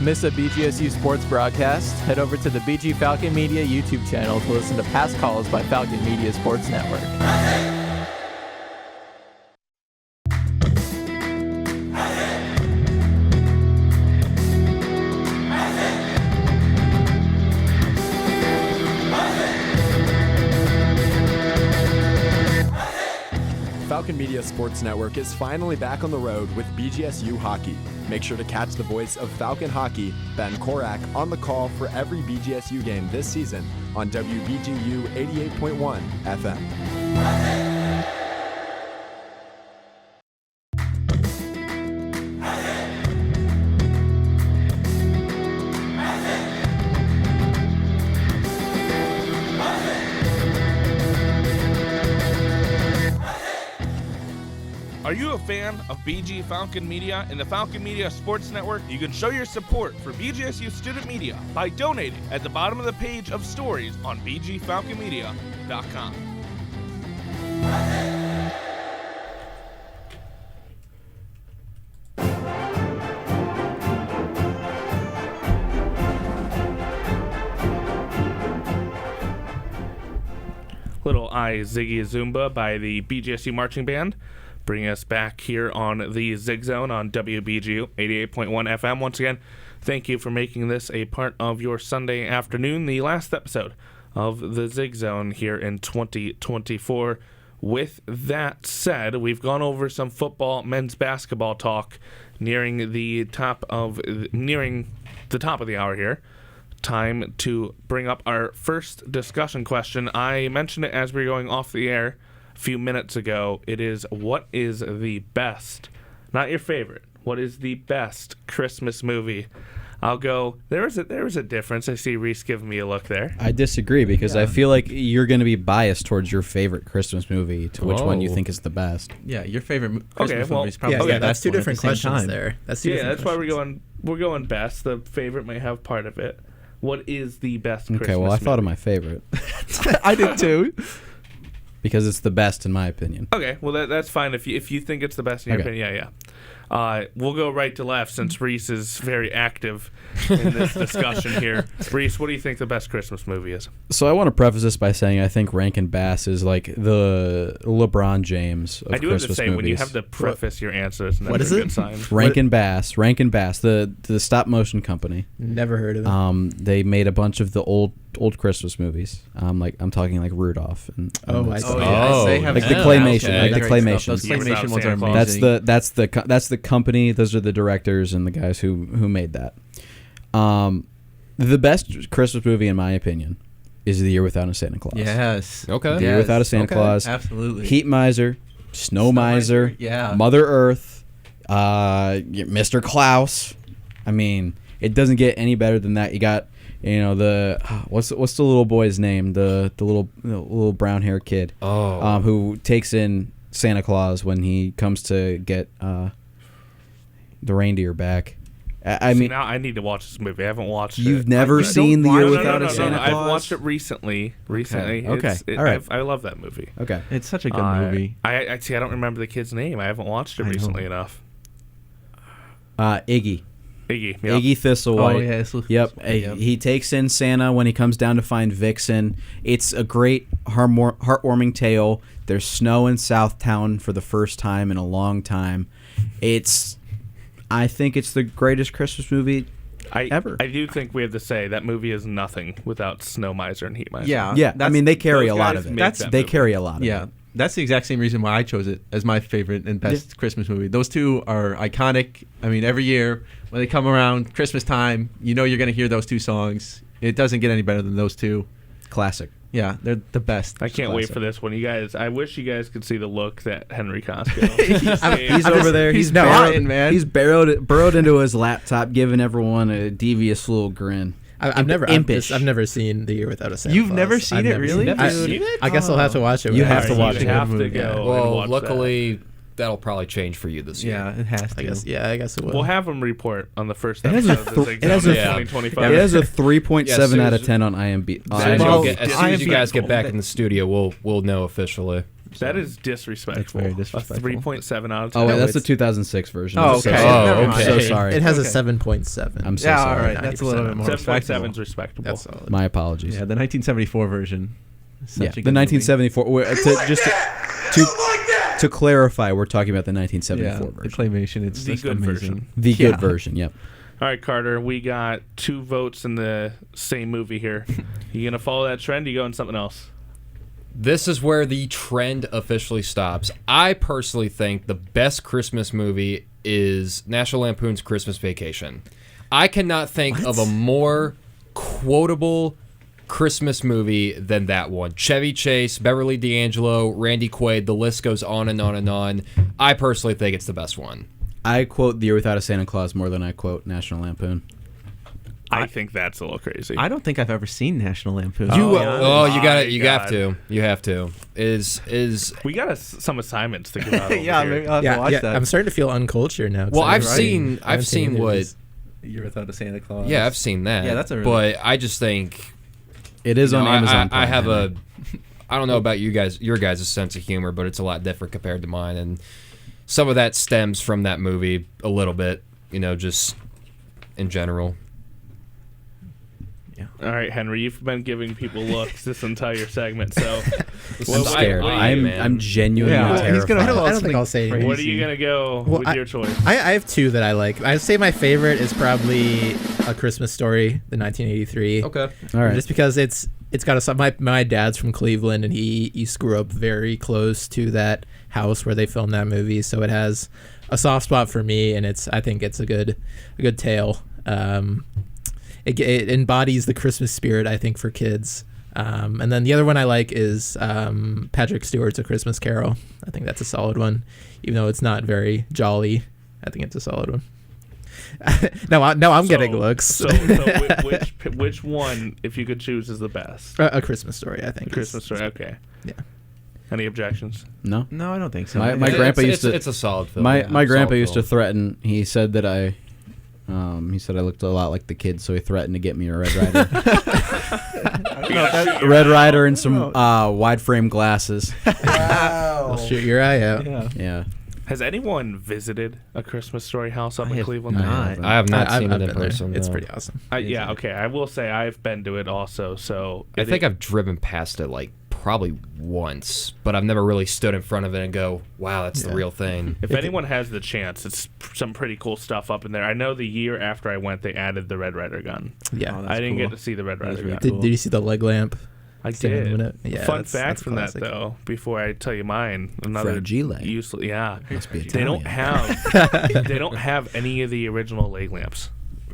Miss a BGSU sports broadcast? Head over to the BG Falcon Media YouTube channel to listen to past calls by Falcon Media Sports Network. Falcon Media Sports Network is finally back on the road with BGSU hockey. Make sure to catch the voice of Falcon Hockey, Ben Korak, on the call for every BGSU game this season on WBGU 88.1 FM. Are you a fan of BG Falcon Media and the Falcon Media Sports Network? You can show your support for BGSU student media by donating at the bottom of the page of stories on bgfalconmedia.com. Little I Ziggy Zumba by the BGSU Marching Band. Bringing us back here on the Zig Zone on WBGU 88.1 FM. Once again, thank you for making this a part of your Sunday afternoon. The last episode of the Zig Zone here in 2024. With that said, we've gone over some football, men's basketball talk, nearing the top of the hour here. Time to bring up our first discussion question. I mentioned it as we were going off the air a few minutes ago. It is, what is the best, not your favorite, what is the best Christmas movie? I'll go, there is a difference. I see Rhys giving me a look there. I disagree because I feel like you're going to be biased towards your favorite Christmas movie to which one you think is the best. Yeah, your favorite Christmas movie is probably yeah, the best that's two one at different the same questions time. there. That's why we're going best. The favorite might have part of it. What is the best Christmas Okay, well, I thought of movie? my favorite I did too. because it's the best in my opinion. Okay, well that's fine if you think it's the best in your opinion. Yeah. We'll go right to left since Rhys is very active in this discussion here. Rhys, what do you think the best Christmas movie is? So I want to preface this by saying I think Rankin Bass is like the LeBron James of I do have Christmas to say, movies. when you have to preface your answer, it's never What is a it? good sign. Rankin Bass, the stop motion company. Never heard of it. They made a bunch of the old Christmas movies. I'm talking like Rudolph and I see. They have Like the some claymation, great like the stuff. claymation. Those Yeah, claymation ones are Santa Claus. amazing. That's the company. Those are the directors and the guys who made that. The best Christmas movie, in my opinion, is The Year Without a Santa Claus. Yes. Okay. The Year Without a Santa Claus. Absolutely. Heat Miser, Snow Miser, Yeah. Mother Earth, Mr. Klaus. I mean, it doesn't get any better than that. You got, the what's the little boy's name? The little brown hair kid. Oh. Who takes in Santa Claus when he comes to get the reindeer back. I mean, now I need to watch this movie. I haven't watched it. you've never seen The Year Without a Santa Claus? I've watched it recently. Okay. All All right. I love that movie. Okay. It's such a good movie. I see. I don't remember the kid's name. I haven't watched it I know. recently enough. Iggy. Iggy. Yep. Iggy Thistlewhite. Oh, yeah, it's- Yep. Yep. He takes in Santa when he comes down to find Vixen. It's a great, heartwarming tale. There's snow in Southtown for the first time in a long time. I think it's the greatest Christmas movie ever. I do think we have to say that movie is nothing without Snow Miser and Heat Miser. Yeah. Yeah, I mean, they carry those a lot guys of it. make that They movie. carry a lot of it. Yeah. That's the exact same reason why I chose it as my favorite and best Christmas movie. Those two are iconic. I mean, every year when they come around Christmas time, you're going to hear those two songs. It doesn't get any better than those two. Classic. Yeah, they're the best. I can't wait for this one. You guys, I wish you guys could see the look that Henry Kosko. He's over there. he's burrowed, plotting, man. He's burrowed into his laptop, giving everyone a devious little grin. I've never impish. I've never seen The Year Without a Santa You've Claus. never seen I've it, never really? seen it. Never seen it? I guess I'll have to watch it. You have to Alright, watch you it. have to movie. go. and Well, watch luckily, that'll probably change for you this year. Yeah, it has to. I guess it will. We'll have him report on the first It has episode a of the th- Zig it has Zone a- in Yeah. 2025. It has a 3.7 Yeah, out of 10 on IMDb. As soon as Well, you guys IMDb get back in the studio, we'll know officially. That is disrespectful. That's very disrespectful. A 3.7 out of 10. Oh, wait, No, that's the it's- 2006 version. Oh, I'm so okay. sorry. Never I'm mind. so sorry. It has Okay. a 7.7. I'm so Yeah, sorry. all right. That's a little bit more 7.7 is respectable. respectable. That's solid. My apologies. Yeah, the 1974 version. Such Yeah, a the good 1974. To clarify, we're talking about the movie. 1974 The version. claymation. It's The just good amazing. version. The Yeah. good version, yep. All right, Carter, we got 2 votes in the same movie here. You going to follow that trend? Or you going something else? This is where the trend officially stops. I personally think the best Christmas movie is National Lampoon's Christmas Vacation. I cannot think of a more quotable Christmas movie than that one. Chevy Chase, Beverly D'Angelo, Randy Quaid, the list goes on and on and on. I personally think it's the best one. I quote The Year Without a Santa Claus more than I quote National Lampoon. I think that's a little crazy. I don't think I've ever seen National Lampoon. You- You got it. my You God. have to. You have to. Is We got some assignments to give out. over yeah, here. maybe I'll have to watch that. I'm starting to feel uncultured now. 'cause well, I I've haven't seen I haven't seen any of what. these. You're Without a Santa Claus. Yeah, I've seen that. Yeah, that's a really- But I just think It is you on know, Amazon. I Prime, have Henry. I don't know about you guys, your guys' sense of humor, but it's a lot different compared to mine, and some of that stems from that movie a little bit. Just in general. All right, Henry, you've been giving people looks this entire segment, so I'm scared. what do you, man? I'm genuinely Yeah, terrified. he's gonna I don't tell us think I'll say anything. what are you going to go Well, with your choice? I have 2 that I like. I'd say my favorite is probably A Christmas Story, the 1983. Okay. All right. Just because it's it's got my dad's from Cleveland, and he used to grow up very close to that house where they filmed that movie, so it has a soft spot for me, and I think it's a good tale. It embodies the Christmas spirit, I think, for kids. And then the other one I like is Patrick Stewart's A Christmas Carol. I think that's a solid one, even though it's not very jolly. I think it's a solid one. No, I'm getting looks. So which one, if you could choose, is the best? A Christmas Story, I think. Christmas Story. Okay. Yeah. Any objections? No. No, I don't think so. My grandpa used to. It's a solid film. My grandpa Solid used to film. threaten. He said that I looked a lot like the kids, so he threatened to get me a Red Rider. Red Rider and some wide frame glasses. I'll shoot your eye out. Yeah. Has anyone visited A Christmas Story house up I in have Cleveland? not. I have not I've seen it in been there. person. It's no. pretty awesome. Yeah, okay. I will say I've been to it also. So I think I've driven past it like probably once, but I've never really stood in front of it and go, "Wow, that's the real thing." if anyone has the chance, it's some pretty cool stuff up in there. I know the year after I went, they added the Red Rider gun. Yeah. Oh, that's I didn't cool. get to see the Red That's Rider really gun. cool. Did you see the leg lamp? I Standing in did. it? Yeah, Fun that's fact from classic. that though, before I tell you mine, another Fragile. useless. Yeah, Must be they don't Italian. have any of the original leg lamps.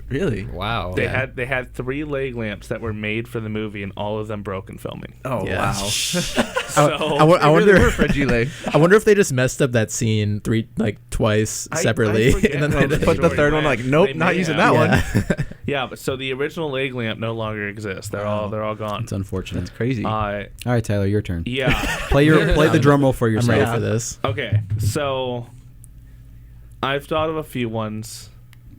Really? Wow. They had 3 leg lamps that were made for the movie, and all of them broke in filming. Oh, Yeah. wow. So I wonder. Really were fragile. I wonder if they just messed up that scene twice I separately. forget and then how they the Put the story third one went. like, nope, They not may using have. that one. Yeah, but so the original leg lamp no longer exists. They're all gone. It's unfortunate. That's crazy. All right, Tyler, your turn. Yeah. Play the drum roll for I'm yourself. ready for this. Okay, so I've thought of a few ones.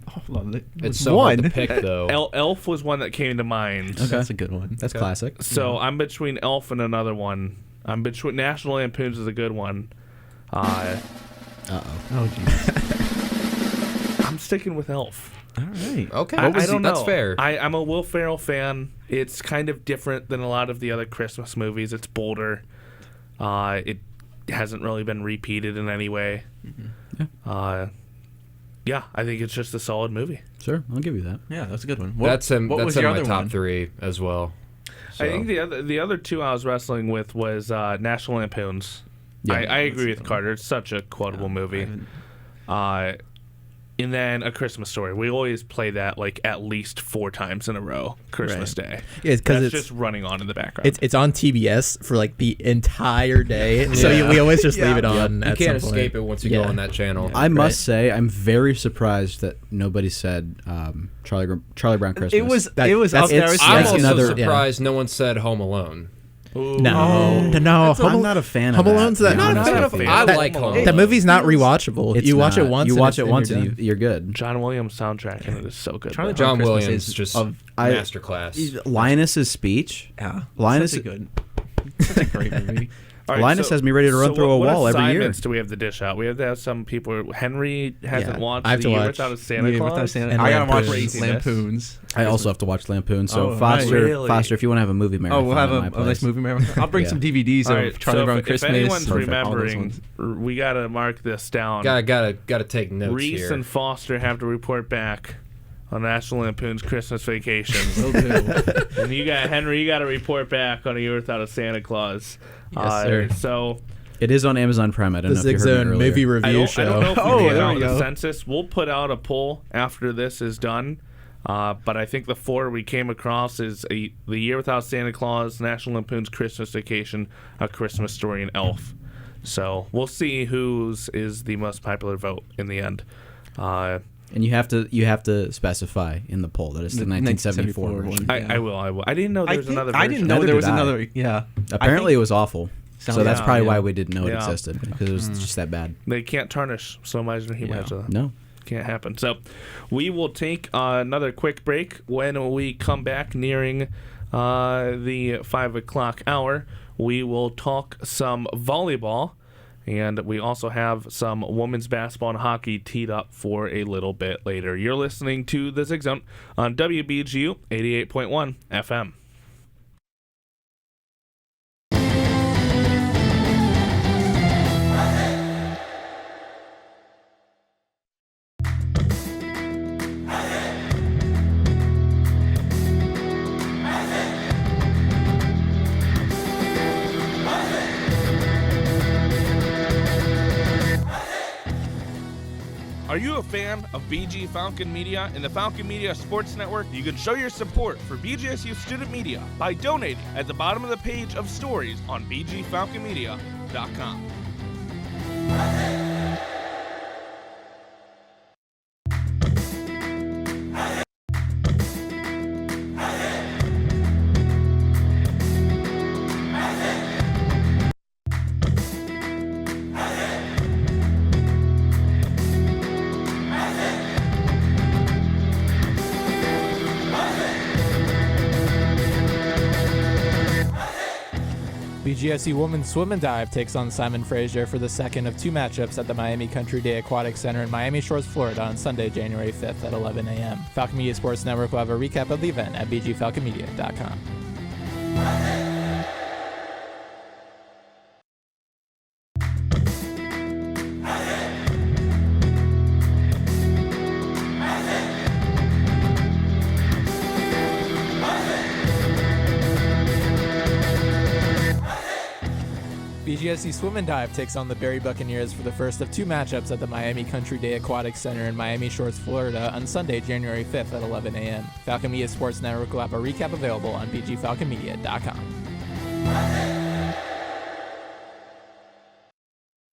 Hold on. It's so hard to pick though. Elf was one that came to mind. Okay. That's a good one. That's classic. So I'm between Elf and another one. I'm between National Lampoon's is a good one. Uh-oh. Oh, jeez. I'm sticking with Elf. All right. Okay, I don't know. That's fair. I'm a Will Ferrell fan. It's kind of different than a lot of the other Christmas movies. It's bolder. It hasn't really been repeated in any way. Yeah, I think it's just a solid movie. Sure, I'll give you that. Yeah, that's a good one. That's in was my your other top one? 3 as well. So. I think the other 2 I was wrestling with was National Lampoon's. Yeah, I agree with Carter. It's such a quotable movie. And then A Christmas Story. We always play that like at least 4 times in a row. Christmas Day. Yeah, because That's it's just running on in the background. it's on TBS for like the entire day, so we always just leave it on. You at can't some point. escape it once you go on that channel. I must say, I'm very surprised that nobody said Charlie Brown Christmas. It was That's- up there. it's- I I'm was that's also another- surprised no one said Home Alone. No. I'm not a fan of Home that. Alone's that. No, no, not no, a fan. I That- like Home Alone. That movie's not rewatchable. It's You watch it not. once. You and watch it's- it once and and you're you're good. John Williams soundtrack, and it is so good. Charlie though. John Christmas Williams is just of- masterclass. Linus's speech. Yeah. Linus- Such a good. Such a great movie. All Linus has me ready to run through a wall every year. What assignments do we have to dish out? We have to have some people. Henry hasn't watched I have The to Year watch Without a Santa Yeah, Claus. without Santa- And I gotta watch Lampoons. Lampoons. I also have to watch Lampoon. So Oh, Foster, right. Really? Foster, if you want to have a movie marathon, Oh, we'll have at my a place. nice movie marathon. I'll bring Yeah. some DVDs All of right, Charlie so Brown if Christmas. anyone's Perfect. all those remembering, ones. we gotta mark this down. Gotta take notes Reese here. and Foster have to report back on National Lampoon's Christmas Vacation. Will do. And you got Henry. You got to report back on A Year Without a Santa Claus. Yes, sir. So It is on Amazon Prime. I don't The know if you Zig heard me Zone earlier. movie I review don't show. know if we Oh, made there out we the go. census. We'll put out a poll after this is done. But I think the 4 we came across is The Year Without Santa Claus, National Lampoon's Christmas Vacation, A Christmas Story, and Elf. So we'll see whose is the most popular vote in the end. And you have to specify in the poll that it's the 1974 version. I will. I didn't know there was another version. I didn't know Neither there was did I. another. Yeah. Apparently, it was awful. So that's Yeah, probably yeah. why we didn't know it Yeah. existed, because it was just that bad. They can't tarnish so much in human. No. Can't happen. So we will take another quick break. When we come back nearing the 5 o'clock hour, we will talk some volleyball, and we also have some women's basketball and hockey teed up for a little bit later. You're listening to the Zig Zone on WBGU 88.1 FM. Are you a fan of BG Falcon Media and the Falcon Media Sports Network? You can show your support for BGSU Student Media by donating at the bottom of the page of stories on bgfalconmedia.com. BGSU Women's Swim and Dive takes on Simon Fraser for the second of 2 matchups at the Miami Country Day Aquatic Center in Miami Shores, Florida on Sunday, January 5th at 11 a.m. Falcon Media Sports Network will have a recap of the event at bgfalconmedia.com. BGSU Swim and Dive takes on the Berry Buccaneers for the first of 2 matchups at the Miami Country Day Aquatic Center in Miami Shores, Florida on Sunday, January 5th at 11 a.m. Falcon Media Sports Network will have a recap available on bgfalconmedia.com.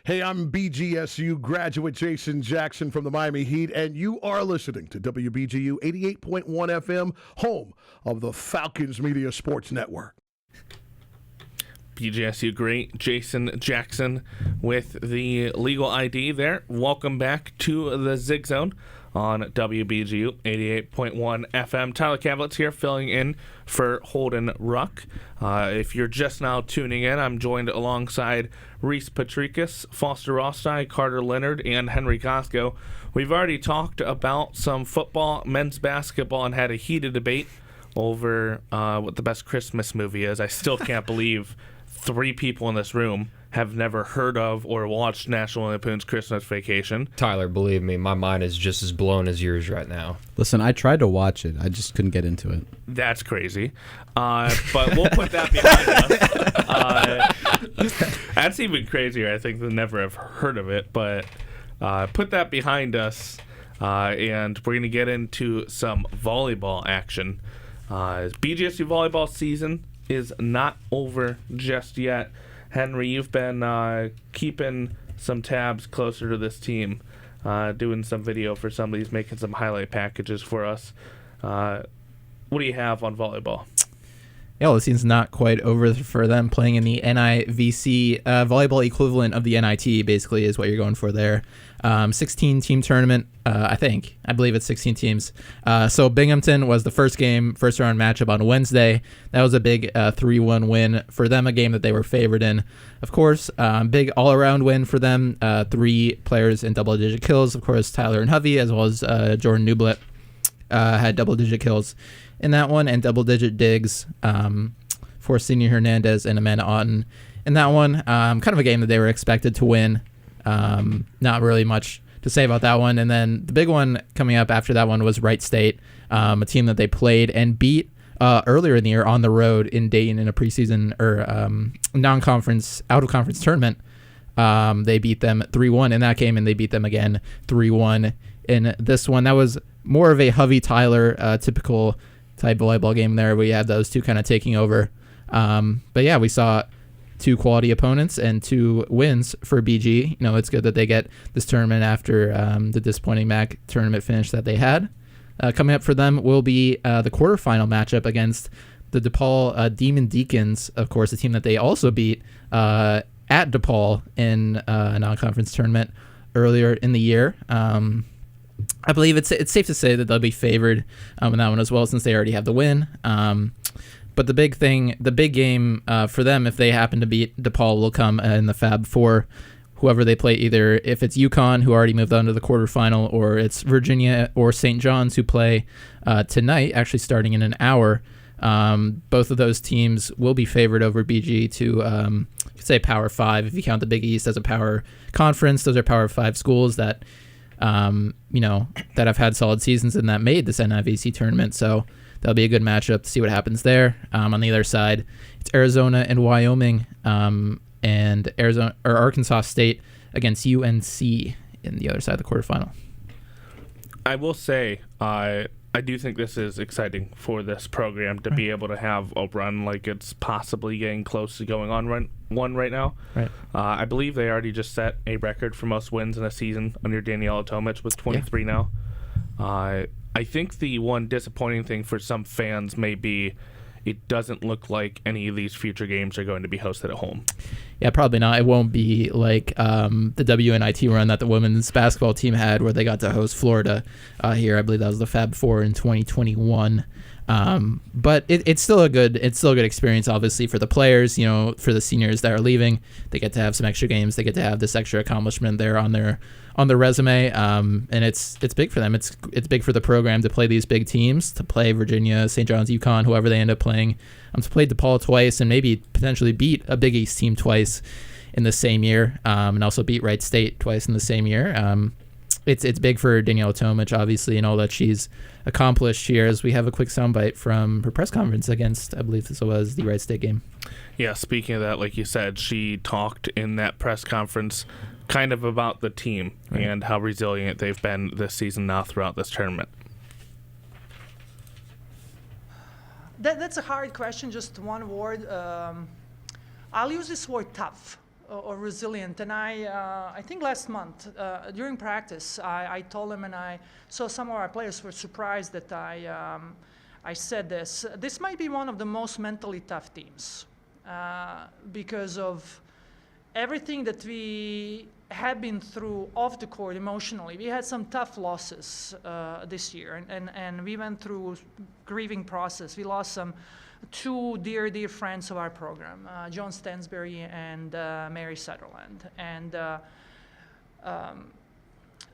Hey, I'm BGSU graduate Jason Jackson from the Miami Heat, and you are listening to WBGU 88.1 FM, home of the Falcons Media Sports Network. BGSU great Jason Jackson with the legal ID there. Welcome back to the Zig Zone on WBGU 88.1 FM. Tyler Kavalecz here filling in for Holden Ruck. If you're just now tuning in, I'm joined alongside Rhys, Patrykus, Foster Roesti, Carter Leonard, and Henry Kosko. We've already talked about some football, men's basketball, and had a heated debate over what the best Christmas movie is. I still can't believe 3 people in this room have never heard of or watched National Lampoon's Christmas Vacation. Tyler, believe me, my mind is just as blown as yours right now. Listen, I tried to watch it. I just couldn't get into it. That's crazy. But we'll put that behind us. That's even crazier, I think, than never have heard of it. But put that behind us, and we're going to get into some volleyball action. BGSU volleyball season is not over just yet. Henry, you've been keeping some tabs closer to this team, doing some video for some of these, making some highlight packages for us. What do you have on volleyball? Yeah, well, the season's not quite over for them, playing in the NIVC volleyball equivalent of the NIT, basically, is what you're going for there. 16-team tournament, I believe it's 16 teams. So Binghamton was the first round matchup on Wednesday. That was a big 3-1 win for them, a game that they were favored in. Of course, big all-around win for them. 3 players in double-digit kills. Of course, Tyler and Hovey, as well as Jordan Newblett, had double-digit kills in that one, and double-digit digs for Senior Hernandez and Amanda Otten. In that one, kind of a game that they were expected to win. Not really much to say about that one. And then the big one coming up after that one was Wright State, a team that they played and beat earlier in the year on the road in Dayton in a preseason or non-conference, out-of-conference tournament. They beat them 3-1 in that game, and they beat them again 3-1 in this one. That was more of a Hovey-Tyler typical type volleyball game there. We had those two kind of taking over. But yeah, we saw 2 quality opponents and 2 wins for BG. It's good that they get this tournament after the disappointing MAC tournament finish that they had. Coming up for them will be the quarterfinal matchup against the DePaul Demon Deacons, of course, a team that they also beat at DePaul in a non-conference tournament earlier in the year. I believe it's safe to say that they'll be favored in that one as well, since they already have the win. But the big game for them, if they happen to beat DePaul, will come in the Fab Four. Whoever they play, either if it's UConn, who already moved on to the quarterfinal, or it's Virginia or St. John's, who play tonight, actually starting in an hour. Both of those teams will be favored over BG to say Power 5. If you count the Big East as a power conference, those are Power 5 schools that that have had solid seasons and that made this NIVC tournament. So that'll be a good matchup to see what happens there. On the other side, it's Arizona and Wyoming, and Arkansas State against UNC in the other side of the quarterfinal. I will say, I do think this is exciting for this program to be able to have a run like it's possibly getting close to going on one right now. Right. I believe they already just set a record for most wins in a season under Daniela Tomic with 23 now. I think the one disappointing thing for some fans may be it doesn't look like any of these future games are going to be hosted at home. Yeah, probably not. It won't be like the WNIT run that the women's basketball team had where they got to host Florida here. I believe that was the Fab Four in 2021. But it's still a good experience, obviously, for the players, for the seniors that are leaving. They get to have some extra games. They get to have this extra accomplishment there on their resume. And it's big for them. It's big for the program to play these big teams, to play Virginia, St. John's, UConn, whoever they end up playing, to play DePaul twice and maybe potentially beat a Big East team twice in the same year, and also beat Wright State twice in the same year. It's big for Daniela Tomic, obviously, and all that she's accomplished here. As we have a quick soundbite from her press conference against, I believe this was the Wright State game. Yeah, speaking of that, like you said, she talked in that press conference kind of about the team and how resilient they've been this season now throughout this tournament. That's a hard question, just one word. I'll use this word tough or resilient. And I think last month during practice, I told them, and I saw some of our players were surprised that I said this. This might be one of the most mentally tough teams because of everything that we have been through off the court emotionally. We had some tough losses this year, and we went through grieving process. We lost two dear friends of our program, John Stansberry and Mary Sutherland. And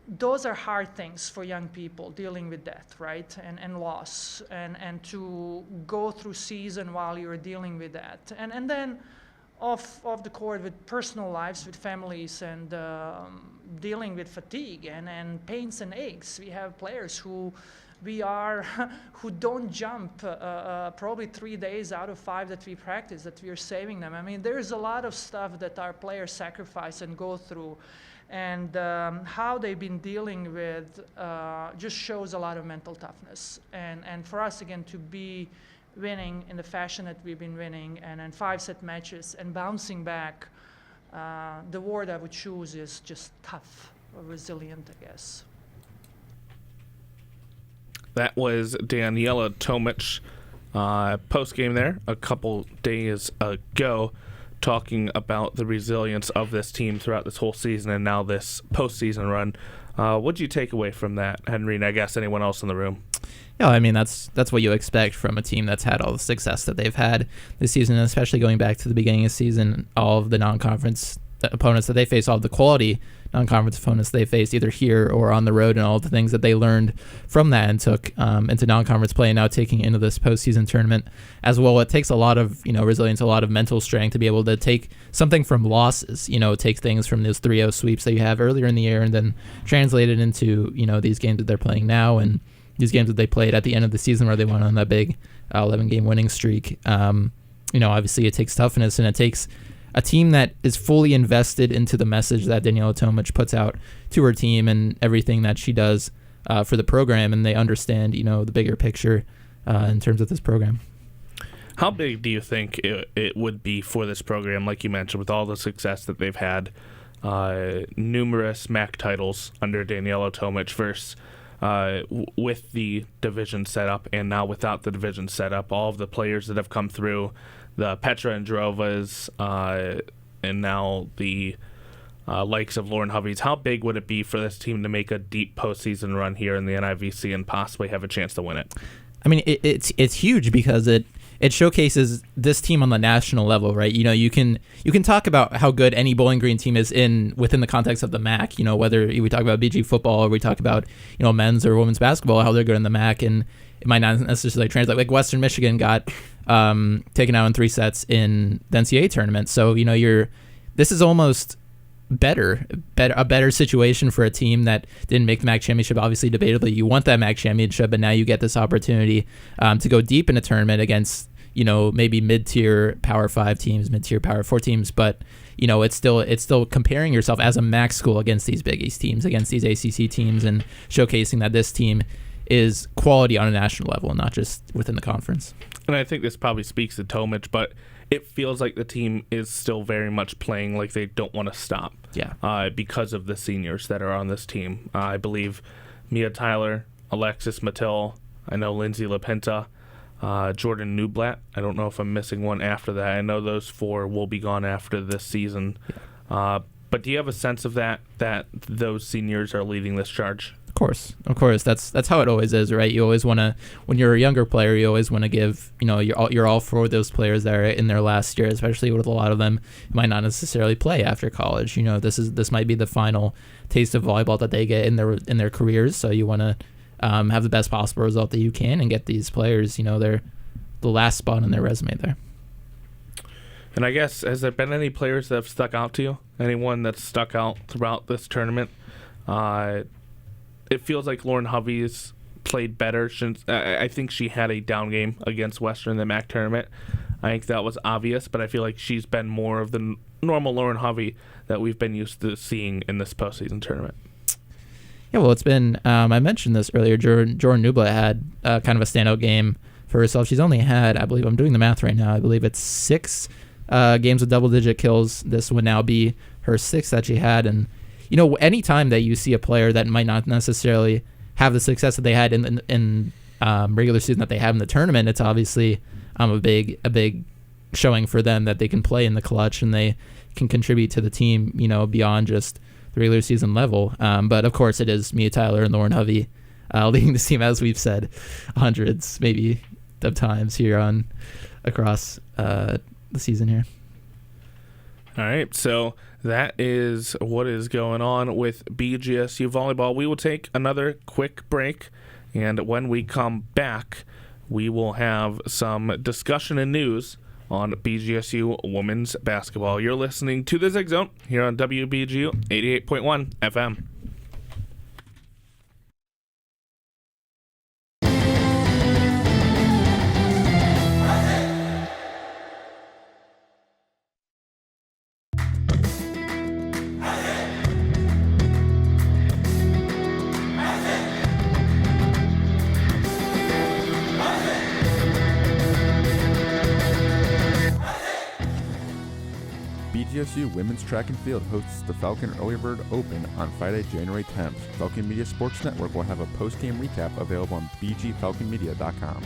those are hard things for young people, dealing with death, right, and loss, and to go through season while you're dealing with that. And then off the court with personal lives, with families, and dealing with fatigue and pains and aches. We have players who don't jump probably 3 days out of 5 that we practice, that we are saving them. I mean, there's a lot of stuff that our players sacrifice and go through, and how they've been dealing with just shows a lot of mental toughness. And for us, again, to be winning in the fashion that we've been winning, and in 5-set matches and bouncing back, the word I would choose is just tough or resilient, I guess. That was Daniela Tomic post-game there a couple days ago, talking about the resilience of this team throughout this whole season and now this postseason run. What did you take away from that, Henry, and I guess anyone else in the room? Yeah, I mean, that's what you expect from a team that's had all the success that they've had this season, and especially going back to the beginning of the season, all of the non-conference opponents that they face, all of the quality non-conference opponents they faced either here or on the road, and all the things that they learned from that and took into non-conference play and now taking into this postseason tournament as well. It takes a lot of resilience, a lot of mental strength to be able to take something from losses, take things from those 3-0 sweeps that you have earlier in the year and then translate it into these games that they're playing now and these games that they played at the end of the season where they went on that big 11-game winning streak. Obviously it takes toughness, and it takes a team that is fully invested into the message that Daniela Tomic puts out to her team and everything that she does for the program, and they understand, the bigger picture in terms of this program. How big do you think it would be for this program, like you mentioned, with all the success that they've had, numerous MAC titles under Daniela Tomic versus with the division set up and now without the division set up, all of the players that have come through, the Petra Androvas, and now the likes of Lauren Hovey's. How big would it be for this team to make a deep postseason run here in the NIVC and possibly have a chance to win it? I mean, it's huge because it showcases this team on the national level, right? You can talk about how good any Bowling Green team is within the context of the MAC. Whether we talk about BG football or we talk about men's or women's basketball, how they're good in the MAC, and it might not necessarily translate. Like Western Michigan got taken out in 3 sets in the NCAA tournament, so this is almost a better situation for a team that didn't make the MAC championship. Obviously, debatably, you want that MAC championship, but now you get this opportunity to go deep in a tournament against maybe mid-tier Power 5 teams, mid-tier Power 4 teams, but it's still comparing yourself as a MAC school against these Big East teams, against these ACC teams, and showcasing that this team is quality on a national level and not just within the conference. And I think this probably speaks to Tomich, but it feels like the team is still very much playing like they don't want to stop. Yeah. Because of the seniors that are on this team. I believe Mia Tyler, Alexis Mattel, I know Lindsay LaPinta, Jordan Newblatt. I don't know if I'm missing one after that. I know those 4 will be gone after this season. Yeah. But do you have a sense of that those seniors are leading this charge? Of course. That's how it always is, right? You always want to, when you're a younger player, you always want to give, you're all for those players that are in their last year, especially with a lot of them who might not necessarily play after college. This might be the final taste of volleyball that they get in their careers. So you want to have the best possible result that you can and get these players, they're the last spot on their resume there. And I guess, has there been any players that have stuck out to you? Anyone that's stuck out throughout this tournament? It feels like Lauren Hovey's played better since I think she had a down game against Western in the MAC tournament. I think that was obvious, but I feel like she's been more of the normal Lauren Hovey that we've been used to seeing in this postseason tournament. Yeah, well, it's been, I mentioned this earlier, Jordan Newblatt had kind of a standout game for herself. She's only had, I believe, I'm doing the math right now, I believe it's 6 games with double-digit kills. This would now be her 6th that she had, and anytime that you see a player that might not necessarily have the success that they had in regular season that they have in the tournament, it's obviously a big showing for them that they can play in the clutch and they can contribute to the team, beyond just the regular season level. But of course, it is Mia Tyler and Lauren Hovey leading the team, as we've said hundreds maybe of times here across the season here. All right, so that is what is going on with BGSU volleyball. We will take another quick break, and when we come back, we will have some discussion and news on BGSU women's basketball. You're listening to the Zig Zone here on WBGU 88.1 FM. BGSU Women's Track and Field hosts the Falcon Early Bird Open on Friday, January 10th. Falcon Media Sports Network will have a post-game recap available on bgfalconmedia.com.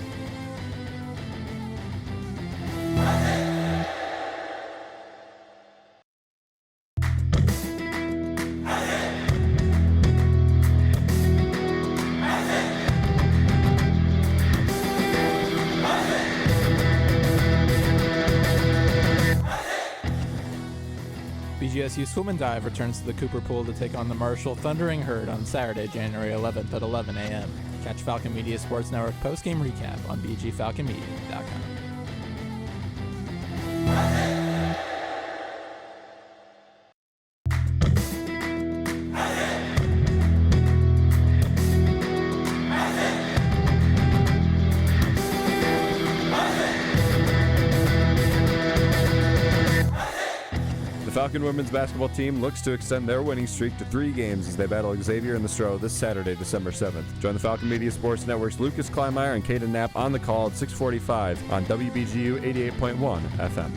BGSU Swim and Dive returns to the Cooper Pool to take on the Marshall Thundering Herd on Saturday, January 11th at 11 a.m. Catch Falcon Media Sports Network post-game recap on bgfalconmedia.com. The Falcon women's basketball team looks to extend their winning streak to 3 games as they battle Xavier and the Stro this Saturday, December 7th. Join the Falcon Media Sports Network's Lucas Kleinmeyer and Kaden Knapp on the call at 6:45 on WBGU 88.1 FM.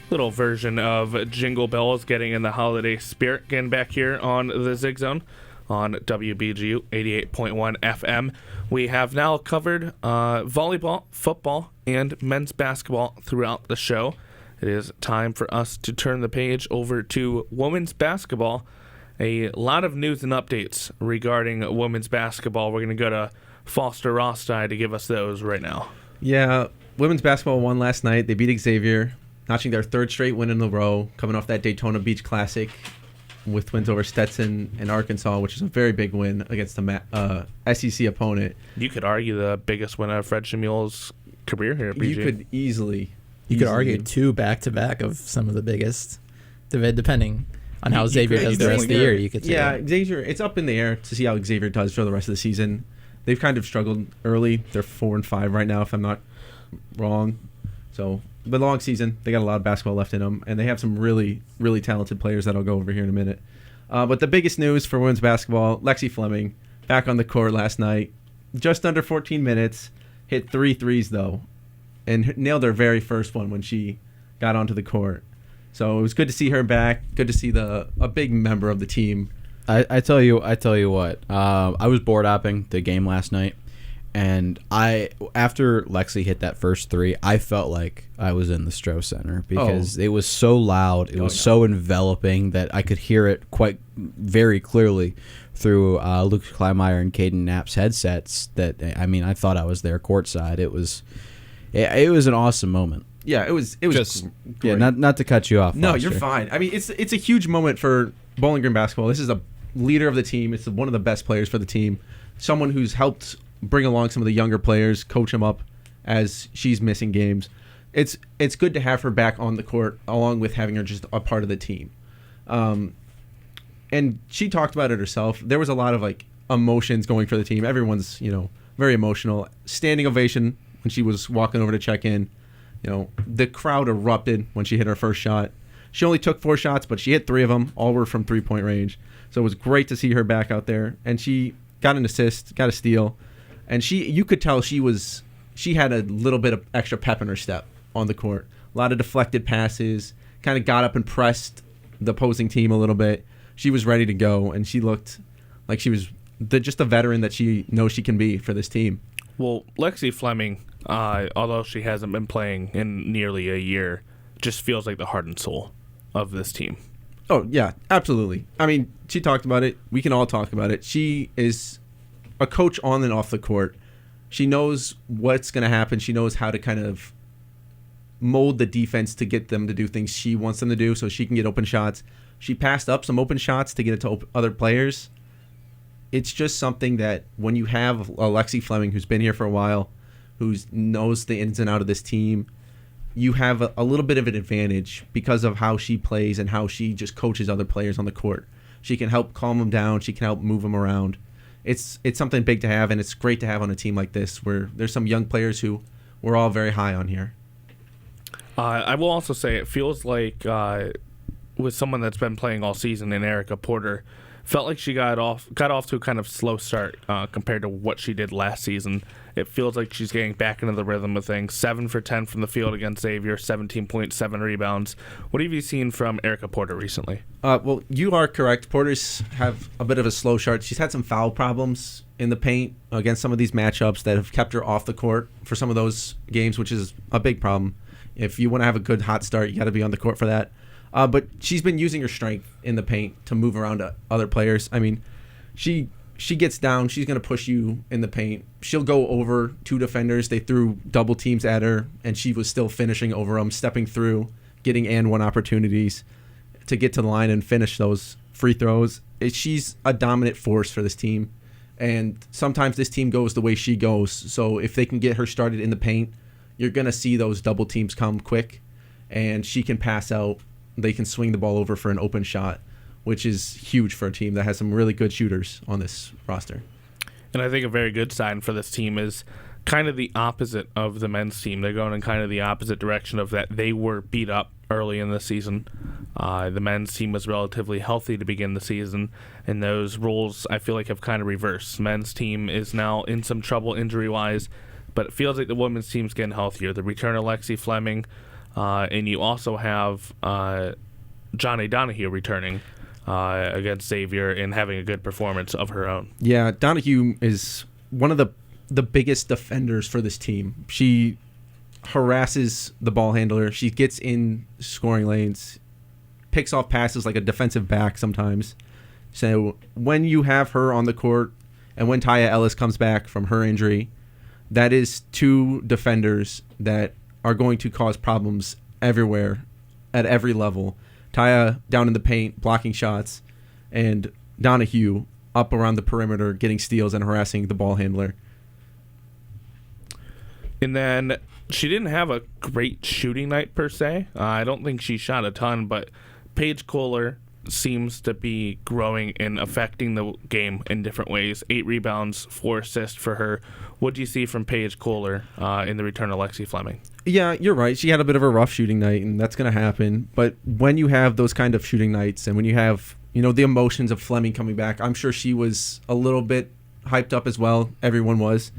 Little version of Jingle Bells, getting in the holiday spirit, getting back here on the Zig Zone on WBGU 88.1 FM. We have now covered volleyball, football, and men's basketball throughout the show. It is time for us to turn the page over to women's basketball. A lot of news and updates regarding women's basketball. We're going to go to Foster Roesti to give us those right now. Yeah, women's basketball won last night. They beat Xavier, notching their 3rd straight win in a row, coming off that Daytona Beach Classic with wins over Stetson and Arkansas, which is a very big win against a SEC opponent. You could argue the biggest win of Fred Shamul's career here at BG. You could easily. You could argue 2 back-to-back of some of the biggest, depending on how Xavier does the rest of the year. You could say. Yeah, Xavier. It's up in the air to see how Xavier does for the rest of the season. They've kind of struggled early. They're 4-5 right now, if I'm not wrong. So, the long season, they got a lot of basketball left in them, and they have some really, really talented players that I'll go over here in a minute. But the biggest news for women's basketball, Lexi Fleming, back on the court last night, just under 14 minutes, hit 3 threes though, and nailed her very first one when she got onto the court. So it was good to see her back. Good to see a big member of the team. I tell you what. I was board hopping the game last night, and after Lexi hit that first 3, I felt like I was in the Stroh Center because it was so loud. It was so enveloping that I could hear it quite very clearly through Lucas Kleinmeyer and Caden Knapp's headsets. That I thought I was there courtside. It was an awesome moment. Yeah, it was just great. Not to cut you off. No, Foster. you're fine. I mean, it's a huge moment for Bowling Green basketball. This is a leader of the team. It's one of the best players for the team. Someone who's helped bring along some of the younger players, coach them up as she's missing games. It's good to have her back on the court, along with having her just a part of the team. And she talked about it herself. There was a lot of emotions going for the team. Everyone's very emotional. Standing ovation when she was walking over to check in. The crowd erupted when she hit her first shot. She only took 4 shots, but she hit 3 of them. All were from 3-point range. So it was great to see her back out there. And she got an assist, got a steal. And you could tell she had a little bit of extra pep in her step on the court. A lot of deflected passes, kind of got up and pressed the opposing team a little bit. She was ready to go, and she looked like she was just a veteran that she knows she can be for this team. Well, Lexi Fleming, although she hasn't been playing in nearly a year, just feels like the heart and soul of this team. Oh, yeah, absolutely. I mean, she talked about it. We can all talk about it. She is a coach on and off the court. She knows what's going to happen. She knows how to kind of mold the defense to get them to do things she wants them to do so she can get open shots. She passed up some open shots to get it to other players. It's just something that when you have Lexi Fleming, who's been here for a while, who knows the ins and outs of this team, you have a little bit of an advantage because of how she plays and how she just coaches other players on the court. She can help calm them down. She can help move them around. It's something big to have, and it's great to have on a team like this where there's some young players who we're all very high on here. I will also say it feels like with someone that's been playing all season in Erica Porter, felt like she got off to a kind of slow start compared to what she did last season. It feels like she's getting back into the rhythm of things. 7 for 10 from the field against Xavier, 17.7 rebounds. What have you seen from Erica Porter recently? Well, you are correct. Porter's have a bit of a slow start. She's had some foul problems in the paint against some of these matchups that have kept her off the court for some of those games, which is a big problem. If you want to have a good hot start, you got to be on the court for that. But she's been using her strength in the paint to move around to other players. I mean, she gets down. She's going to push you in the paint. She'll go over 2 defenders. They threw double teams at her, and she was still finishing over them, stepping through, getting and one opportunities to get to the line and finish those free throws. She's a dominant force for this team, and sometimes this team goes the way she goes. So if they can get her started in the paint, you're going to see those double teams come quick, and she can pass out. They can swing the ball over for an open shot, which is huge for a team that has some really good shooters on this roster. And I think a very good sign for this team is kind of the opposite of the men's team. They're going in kind of the opposite direction of that. They were beat up early in the season. The men's team was relatively healthy to begin the season, and those roles I feel like have kind of reversed. Men's team is now in some trouble injury-wise, but it feels like the women's team's getting healthier. The return of Lexi Fleming, and you also have Johnny Donahue returning against Xavier and having a good performance of her own. Yeah, Donahue is one of the biggest defenders for this team. She harasses the ball handler. She gets in scoring lanes, picks off passes like a defensive back sometimes. So when you have her on the court and when Taya Ellis comes back from her injury, that is 2 defenders that are going to cause problems everywhere at every level. Taya down in the paint, blocking shots, and Donahue up around the perimeter, getting steals and harassing the ball handler. And then she didn't have a great shooting night per se. I don't think she shot a ton, but Paige Kohler seems to be growing and affecting the game in different ways. 8 rebounds, 4 assists for her. What do you see from Paige Kohler in the return of Lexi Fleming? Yeah, you're right. She had a bit of a rough shooting night, and that's going to happen. But when you have those kind of shooting nights, and when you have, the emotions of Fleming coming back, I'm sure she was a little bit hyped up as well. Everyone was.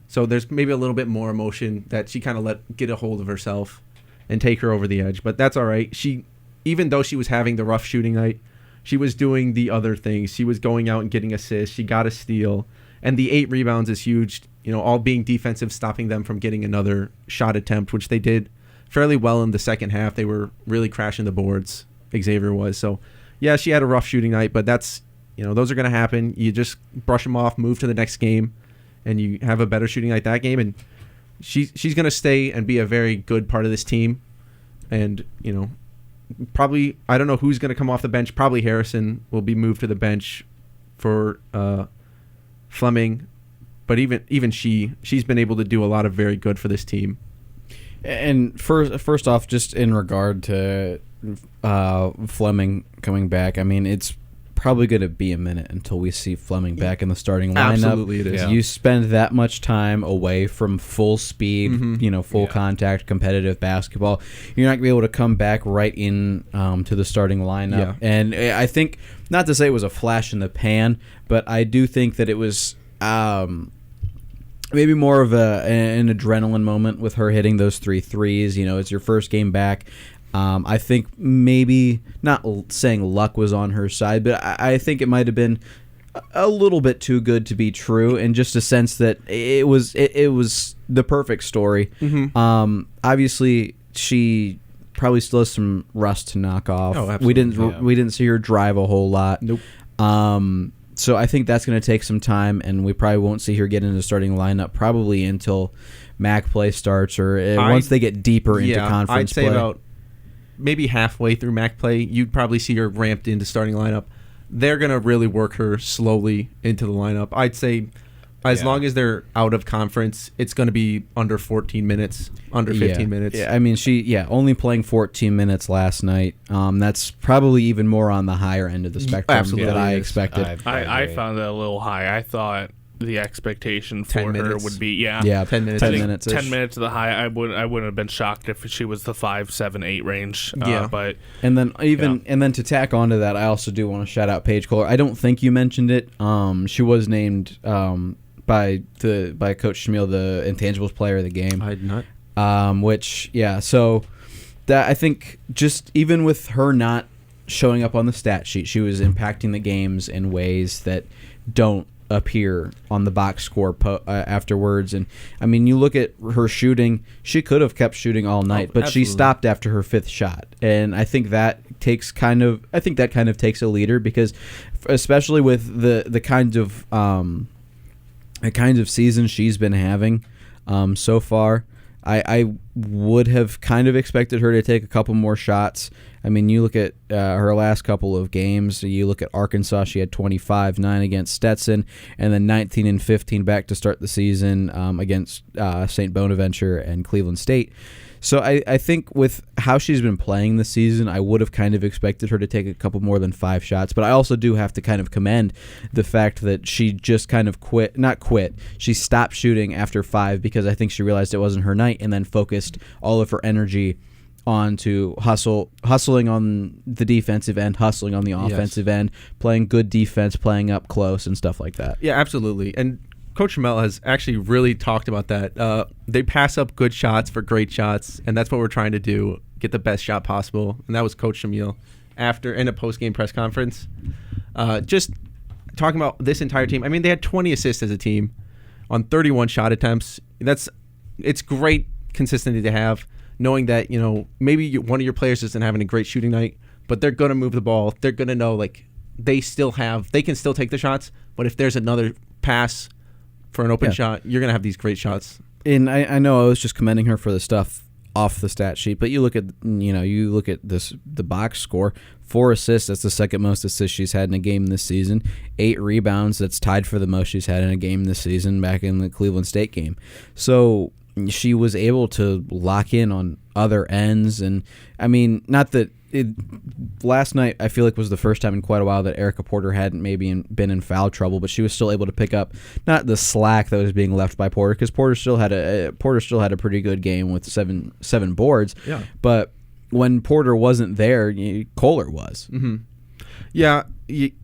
So there's maybe a little bit more emotion that she kind of let get a hold of herself and take her over the edge. But that's all right. Even though she was having the rough shooting night, she was doing the other things. She was going out and getting assists. She got a steal. And the 8 rebounds is huge, all being defensive, stopping them from getting another shot attempt, which they did fairly well in the second half. They were really crashing the boards, Xavier was. So, yeah, she had a rough shooting night, but that's, those are going to happen. You just brush them off, move to the next game, and you have a better shooting night that game. And she's going to stay and be a very good part of this team. And, probably, I don't know who's going to come off the bench. Probably Harrison will be moved to the bench for Fleming. But even she's been able to do a lot of very good for this team. And first off, just in regard to Fleming coming back, I mean, it's probably going to be a minute until we see Fleming back in the starting lineup. Absolutely it is. Yeah. You spend that much time away from full speed, full contact, competitive basketball. You're not going to be able to come back right in to the starting lineup. Yeah. And I think, not to say it was a flash in the pan, but I do think that it was maybe more of an adrenaline moment with her hitting those 3 threes. It's your first game back. I think maybe, not saying luck was on her side, but I think it might have been a little bit too good to be true, in just a sense that it was the perfect story. Mm-hmm. Obviously, she probably still has some rust to knock off. Oh, absolutely. We didn't see her drive a whole lot. Nope. So I think that's going to take some time, and we probably won't see her get into the starting lineup probably until MAC play starts, or once they get deeper into conference play. I'd say about maybe halfway through MAC play, you'd probably see her ramped into starting lineup. They're going to really work her slowly into the lineup. I'd say as long as they're out of conference, it's going to be under 14 minutes, under 15 minutes. Yeah, I mean, she only playing 14 minutes last night. That's probably even more on the higher end of the spectrum than I expected. I found that a little high. I thought the expectation for 10 her minutes. would be 10 minutes. 10 minutes. 10 minutes of the high. I wouldn't have been shocked if she was the 5, 7, 8 range. But and then to tack onto that, I also do want to shout out Paige Kohler. I don't think you mentioned it. She was named by Coach Schmiel the intangibles player of the game. I did not. So that, I think, just even with her not showing up on the stat sheet, she was impacting the games in ways that don't appear on the box score afterwards. And I mean, you look at her shooting, she could have kept shooting all night, but absolutely. she stopped after her 5th shot. And I think that kind of takes a leader, because especially with the kind of season she's been having so far, I would have kind of expected her to take a couple more shots. I mean, you look at her last couple of games. You look at Arkansas, she had 25, 9 against Stetson, and then 19 and 15 back to start the season against St. Bonaventure and Cleveland State. So I think with how she's been playing this season, I would have kind of expected her to take a couple more than 5 shots. But I also do have to kind of commend the fact that she just kind of she stopped shooting after 5, because I think she realized it wasn't her night, and then focused all of her energy onto hustling on the defensive end, hustling on the offensive end, playing good defense, playing up close and stuff like that. Yeah, absolutely. And Coach Schmiel has actually really talked about that. They pass up good shots for great shots, and that's what we're trying to do, get the best shot possible. And that was Coach Schmiel in a post-game press conference. Just talking about this entire team. I mean, they had 20 assists as a team on 31 shot attempts. It's great consistency to have, knowing that, maybe one of your players isn't having a great shooting night, but they're going to move the ball. They're going to know, they can still take the shots, but if there's another pass for an open shot, you're going to have these great shots. And I know I was just commending her for the stuff off the stat sheet, but you look at the box score, 4 assists, that's the second most assists she's had in a game this season. 8 rebounds, that's tied for the most she's had in a game this season back in the Cleveland State game. So she was able to lock in on other ends, and I mean, not that last night I feel like was the first time in quite a while that Erica Porter hadn't maybe been in foul trouble, but she was still able to pick up not the slack that was being left by Porter, because Porter still had a pretty good game with seven boards. Yeah. But when Porter wasn't there, Kohler was. Mm-hmm. Yeah,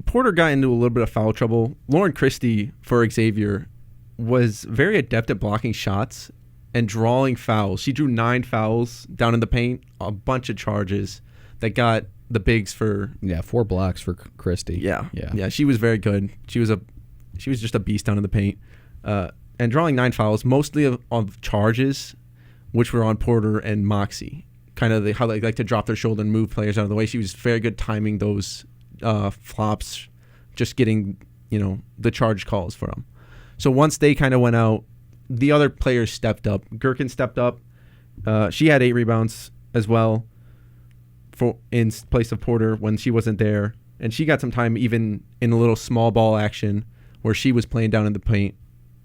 Porter got into a little bit of foul trouble. Lauren Christie for Xavier was very adept at blocking shots and drawing fouls. She drew 9 fouls down in the paint, a bunch of charges that got the bigs for 4 blocks for Christie. Yeah. She was very good. She was just a beast down in the paint, and drawing 9 fouls, mostly of charges, which were on Porter and Moxie. Kind of how they like to drop their shoulder and move players out of the way. She was very good timing those flops, just getting the charge calls for them. So once they kind of went out, the other players stepped up. Gherkin stepped up. She had 8 rebounds as well in place of Porter when she wasn't there. And she got some time even in a little small ball action where she was playing down in the paint,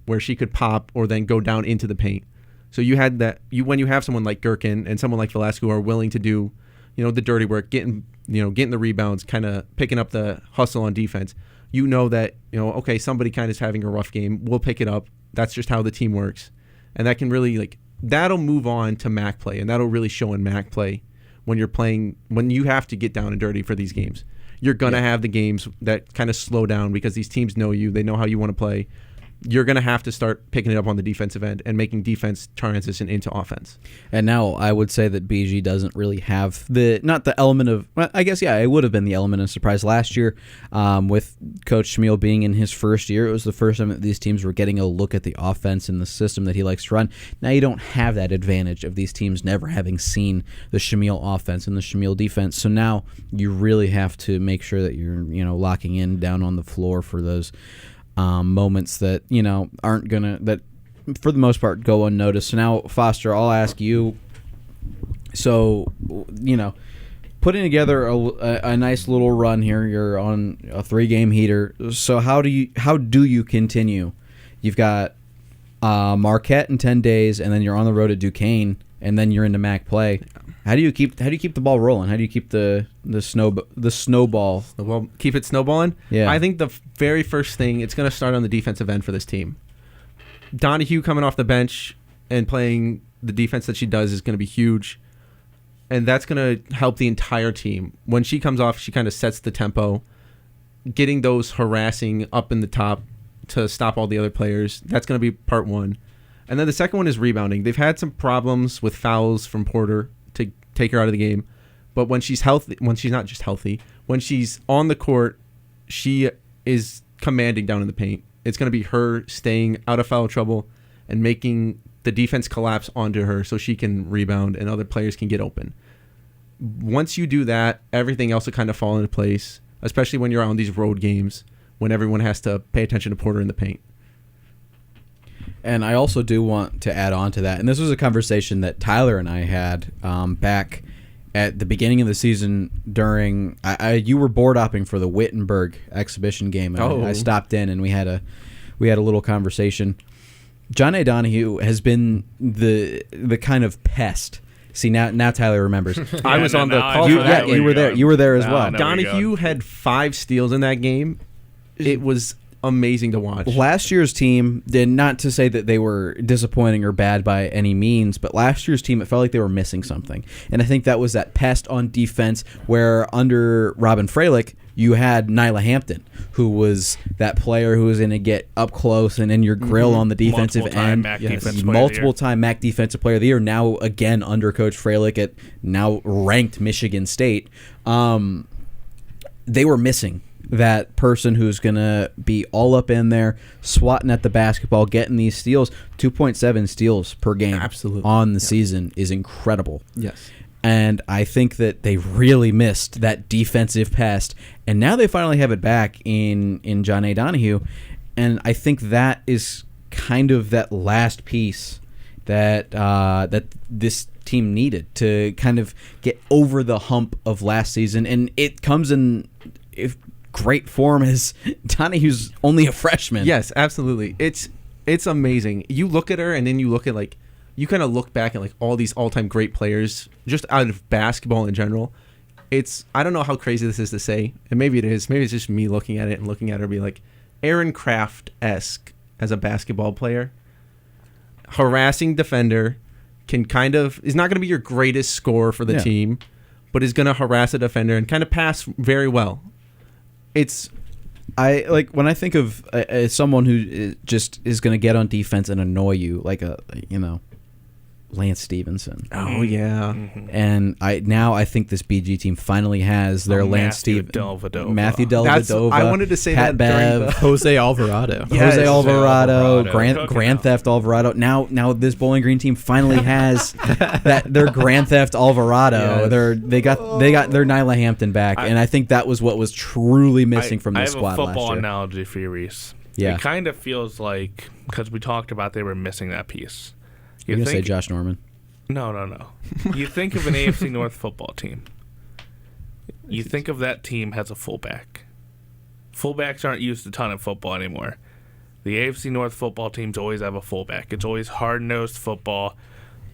where she could pop or then go down into the paint. So you had that. When you have someone like Gherkin and someone like Velasco who are willing to do, the dirty work, getting the rebounds, kind of picking up the hustle on defense, that okay, somebody kind of is having a rough game, we'll pick it up. That's just how the team works, and that can really that'll move on to MAC play, and that'll really show in MAC play when you're playing, when you have to get down and dirty for these games. You're gonna have the games that kind of slow down because these teams know you, they know how you want to play. You're going to have to start picking it up on the defensive end and making defense transition into offense. And now I would say that BG doesn't really have not the element of, well, I guess, it would have been the element of surprise last year with Coach Schmiel being in his first year. It was the first time that these teams were getting a look at the offense and the system that he likes to run. Now you don't have that advantage of these teams never having seen the Schmiel offense and the Schmiel defense. So now you really have to make sure that you're, locking in down on the floor for those moments that aren't gonna, that for the most part go unnoticed. So now, Foster, I'll ask you. So putting together a nice little run here. You're on a 3-game heater. So how do you continue? You've got Marquette in 10 days, and then you're on the road at Duquesne, and then you're into MAC play. How do you keep the ball rolling? How do you keep the snowball? Well, keep it snowballing? Yeah. I think the very first thing, it's going to start on the defensive end for this team. Donahue coming off the bench and playing the defense that she does is going to be huge. And that's going to help the entire team. When she comes off, she kind of sets the tempo, getting those harassing up in the top to stop all the other players. That's going to be part one. And then the second one is rebounding. They've had some problems with fouls from Porter to take her out of the game. But when she's healthy, when she's not just healthy, when she's on the court, she is commanding down in the paint. It's going to be her staying out of foul trouble and making the defense collapse onto her so she can rebound and other players can get open. Once you do that, everything else will kind of fall into place, especially when you're on these road games when everyone has to pay attention to Porter in the paint. And I also do want to add on to that, and this was a conversation that Tyler and I had back at the beginning of the season during you were board hopping for the Wittenberg exhibition game. And I stopped in and we had a little conversation. John A. Donahue has been the kind of pest. See, now Tyler remembers. I was on the call. You were there. You were there as well. Donahue had 5 steals in that game. It was amazing to watch. Last year's team, not to say that they were disappointing or bad by any means, but last year's team, it felt like they were missing something. And I think that was that pest on defense where under Robin Freilich, you had Nyla Hampton, who was that player who was going to get up close and in your grill on the defensive end. Multiple-time MAC Defensive Player of the Year, now again under Coach Freilich at now ranked Michigan State. They were missing that person who's going to be all up in there, swatting at the basketball, getting these steals. 2.7 steals per game on the season is incredible. Yes. And I think that they really missed that defensive pest. And now they finally have it back in John A. Donahue. And I think that is kind of that last piece that that this team needed to kind of get over the hump of last season. And it comes in great form as Donahue's only a freshman. Yes, absolutely. It's amazing. You look at her and then you look at you kind of look back at all these all-time great players just out of basketball in general. I don't know how crazy this is to say, and maybe it is. Maybe it's just me looking at it and looking at her be like, Aaron Kraft-esque as a basketball player. Harassing defender, is not going to be your greatest scorer for the team, but is going to harass a defender and kind of pass very well. I like when I think of someone who just is going to get on defense and annoy you, like Lance Stevenson. Oh yeah, and I think this BG team finally has their Lance Stevenson, Matthew Dellavedova. I wanted to say Pat that during Bev, Jose Alvarado. Yes, Jose Alvarado, Alvarado. Grand Theft Alvarado. Now this Bowling Green team finally has their Grand Theft Alvarado. Yes. They got their Nyla Hampton back, and I think that was what was truly missing from this squad I have a last football year. analogy for you, Rhys. Yeah. It kind of feels like, because we talked about they were missing that piece. You're going to say Josh Norman? No. You think of an AFC North football team. You think of that team as a fullback. Fullbacks aren't used a ton in football anymore. The AFC North football teams always have a fullback. It's always hard-nosed football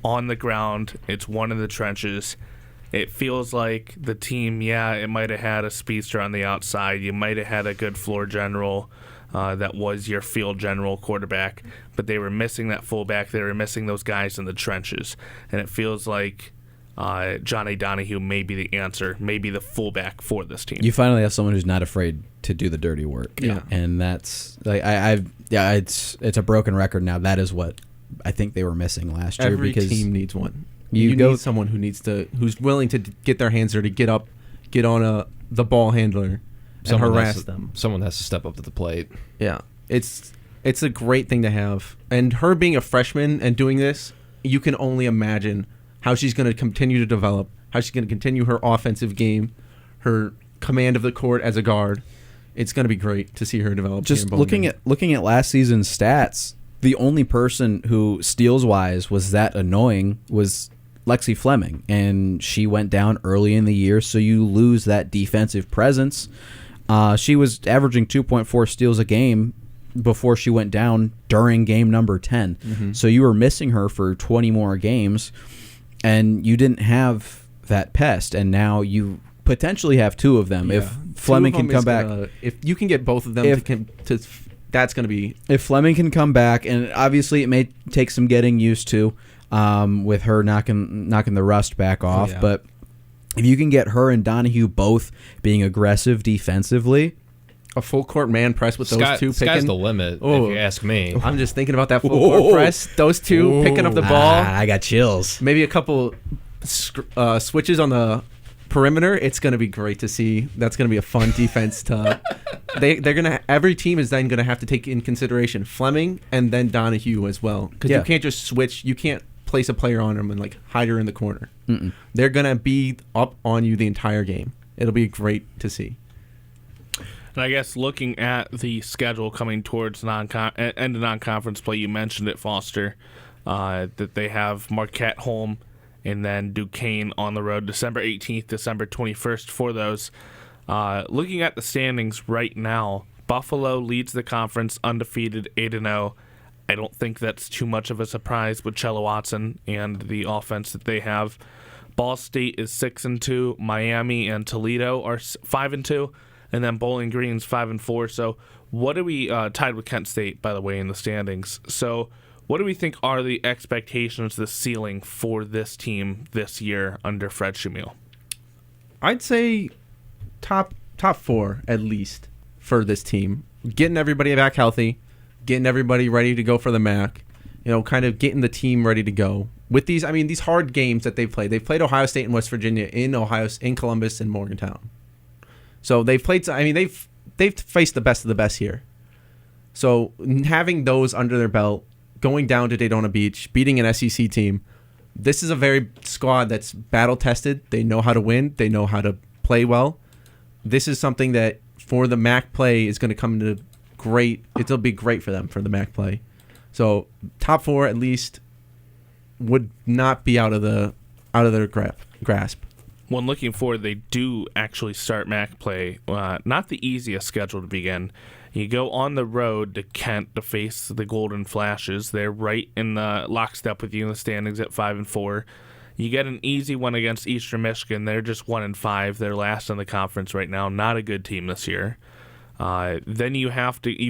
on the ground. It's one in the trenches. It feels like the team, it might have had a speedster on the outside. You might have had a good floor general that was your field general quarterback, but they were missing that fullback. They were missing those guys in the trenches. And it feels like Johnny Donahue may be the answer, maybe the fullback for this team. You finally have someone who's not afraid to do the dirty work. Yeah. And that's like it's a broken record now. That is what I think they were missing last year. Every because team needs one. You need someone who's willing to get their hands dirty, get up, get on the ball handler, and harass them. Someone has to step up to the plate. Yeah, it's a great thing to have. And her being a freshman and doing this, you can only imagine how she's going to continue to develop, how she's going to continue her offensive game, her command of the court as a guard. It's going to be great to see her develop. Just looking at last season's stats, the only person who steals wise was that annoying was Lexi Fleming, and she went down early in the year, so you lose that defensive presence. She was averaging 2.4 steals a game before she went down during game number 10. Mm-hmm. So you were missing her for 20 more games, and you didn't have that pest, and now you potentially have two of them. Yeah. If Fleming can come back. If you can get both of them, that's going to be... If Fleming can come back, and obviously it may take some getting used to, with her knocking the rust back off. Yeah. But if you can get her and Donahue both being aggressive defensively, a full court man press with those two picking. Sky's the limit, if you ask me. I'm just thinking about that full court press. Those two picking up the ball. I got chills. Maybe a couple switches on the perimeter. It's going to be great to see. That's going to be a fun defense to... They're gonna. Every team is then going to have to take in consideration Fleming and then Donahue as well, because you can't just switch. You can't place a player on them and like hide her in the corner. Mm-mm. They're gonna be up on you the entire game. It'll be great to see. And I guess looking at the schedule coming towards end of non-conference play, you mentioned it, Foster, that they have Marquette home and then Duquesne on the road, December 18th, December 21st for those. Looking at the standings right now, Buffalo leads the conference undefeated 8-0. I don't think that's too much of a surprise with Chella Watson and the offense that they have. Ball State is 6-2. Miami and Toledo are 5-2, and then Bowling Green's 5-4. So, what do we tied with Kent State, by the way, in the standings? So, what do we think are the expectations, the ceiling for this team this year under Fred Schumiel? I'd say top four at least for this team. Getting everybody back healthy, getting everybody ready to go for the MAC, kind of getting the team ready to go. With these hard games that they've played. They've played Ohio State and West Virginia in Columbus and Morgantown. So they've played. They've faced the best of the best here. So having those under their belt, going down to Daytona Beach, beating an SEC team, this is a very squad that's battle tested. They know how to win. They know how to play well. This is something that for the MAC play is going to come into great. It'll be great for them for the MAC play. So top four at least would not be out of their grasp. When looking forward, they do actually start MAC play. Not the easiest schedule to begin. You go on the road to Kent to face the Golden Flashes. They're right in the lockstep with you in the standings at 5-4. You get an easy one against Eastern Michigan. They're just 1-5. They're last in the conference right now. Not a good team this year. Then you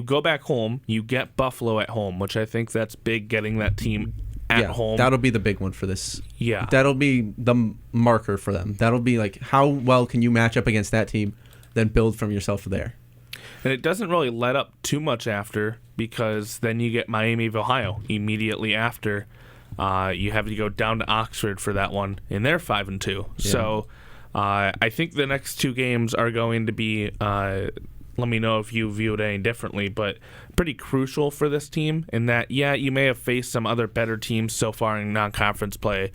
go back home. You get Buffalo at home, which I think that's big, getting that team at home. That'll be the big one for this. Yeah. That'll be the marker for them. That'll be like, how well can you match up against that team, then build from yourself there. And it doesn't really let up too much after, because then you get Miami of Ohio immediately after. You have to go down to Oxford for that one, and they're 5-2. Yeah. So I think the next two games are going to be, let me know if you view it any differently, but pretty crucial for this team in that, you may have faced some other better teams so far in non-conference play,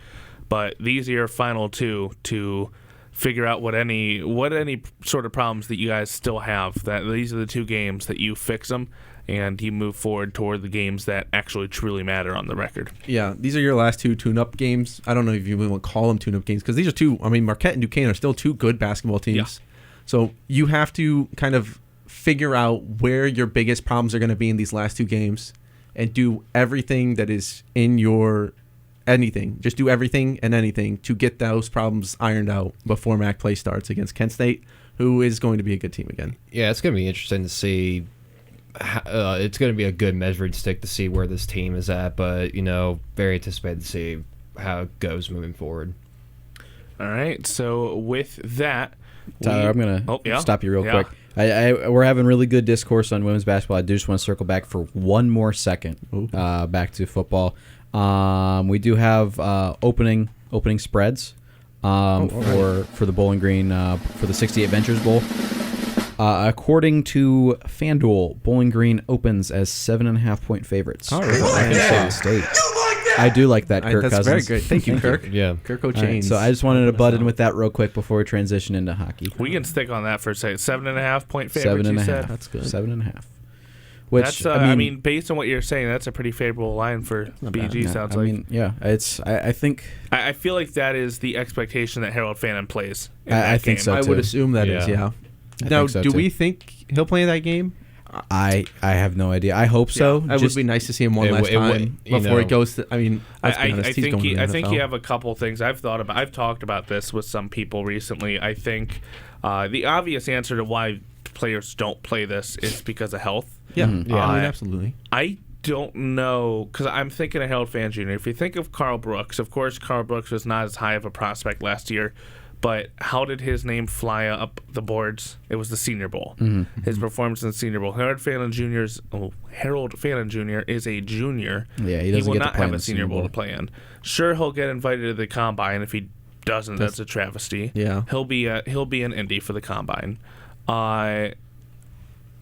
but these are your final two to figure out what any sort of problems that you guys still have. That these are the two games that you fix them, and you move forward toward the games that actually truly matter on the record. Yeah, these are your last two tune-up games. I don't know if you even want to call them tune-up games, because these are two, Marquette and Duquesne are still two good basketball teams. Yeah. So you have to kind of figure out where your biggest problems are going to be in these last two games and do everything that is in your anything. Just do everything and anything to get those problems ironed out before MAC play starts against Kent State, who is going to be a good team again. Yeah, it's going to be interesting to see. It's going to be a good measuring stick to see where this team is at, but, very anticipated to see how it goes moving forward. All right, so with that, Tyler, I'm going to stop you real quick. We're having really good discourse on women's basketball. I do just want to circle back for one more second, back to football. We do have opening spreads for the Bowling Green for the 68 Ventures Bowl. According to FanDuel, Bowling Green opens as 7.5-point favorites. All right. State. I do like that, Kirk Cousins. That's very good. Thank you, Kirk. Yeah. Kirk O'Chains. Right, so I just wanted to butt in with that real quick before we transition into hockey. We can stick on that for a second. 7.5-point favorites, 7.5. That's good. 7.5. Which, that's, based on what you're saying, that's a pretty favorable line for BG, sounds like. I think... I feel like that is the expectation that Harold Fannin plays in that I think game. so, I too. would assume that is, yeah. Now, do we think he'll play in that game? I have no idea. I hope so. It would be nice to see him one last time before he goes to. I think you have a couple things I've thought about. I've talked about this with some people recently. I think the obvious answer to why players don't play this is because of health. Yeah, absolutely. I don't know, because I'm thinking of Harold Fan Jr. If you think of Carl Brooks, of course, Carl Brooks was not as high of a prospect last year. But how did his name fly up the boards? It was the Senior Bowl. Mm-hmm. His performance in the Senior Bowl. Harold Fannin Jr. is a junior. Yeah, he will not have a Senior Bowl to play in. Sure, he'll get invited to the Combine. If he doesn't, that's a travesty. Yeah, he'll be in Indy for the Combine.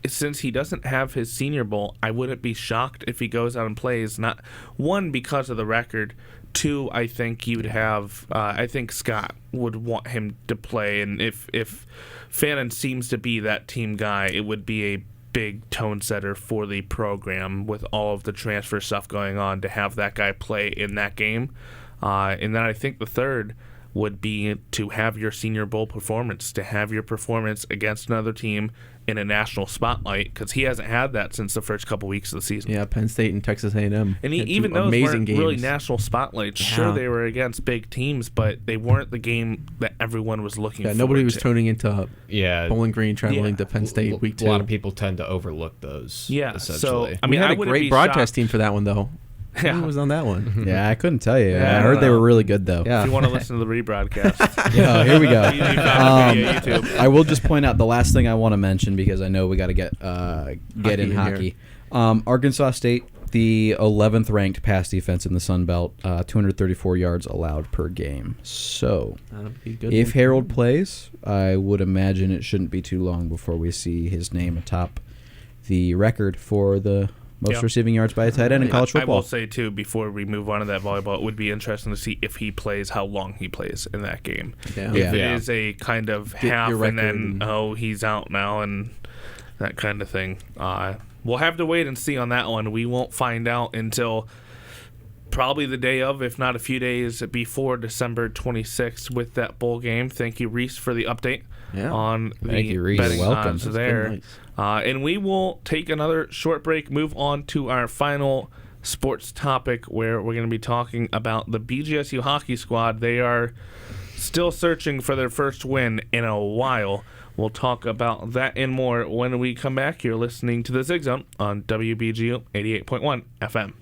Since he doesn't have his Senior Bowl, I wouldn't be shocked if he goes out and plays. Not one, because of the record. Two, I think you would have. I think Scott would want him to play, and if Fannin seems to be that team guy, it would be a big tone setter for the program with all of the transfer stuff going on to have that guy play in that game. And then I think the third would be to have your Senior Bowl performance, to have your performance against another team in a national spotlight, because he hasn't had that since the first couple weeks of the season. Yeah, Penn State and Texas A&M. And even those weren't really national spotlights. Yeah. Sure, they were against big teams, but they weren't the game that everyone was looking for. Nobody was tuning into Bowling Green traveling to Penn State week 2. A lot of people tend to overlook those. Yeah, essentially. So we had I a great broadcast team for that one, though. Yeah. Who was on that one? Yeah, I couldn't tell you. I heard they were really good, though. Yeah. If you want to listen to the rebroadcast. Yeah, here we go. YouTube. I will just point out the last thing I want to mention, because I know we got to get in hockey. Arkansas State, the 11th ranked pass defense in the Sun Belt, 234 yards allowed per game. So, if Harold plays, I would imagine it shouldn't be too long before we see his name atop the record for the most receiving yards by a tight end in college football. I will say, too, before we move on to that volleyball, it would be interesting to see if he plays, how long he plays in that game. Yeah. If it is a kind of half and then, he's out now and that kind of thing. We'll have to wait and see on that one. We won't find out until probably the day of, if not a few days before December 26th with that bowl game. Thank you, Rhys, for the update on the betting odds there. Nice. And we will take another short break, move on to our final sports topic where we're going to be talking about the BGSU hockey squad. They are still searching for their first win in a while. We'll talk about that and more when we come back. You're listening to the Zig Zone on WBGU 88.1 FM.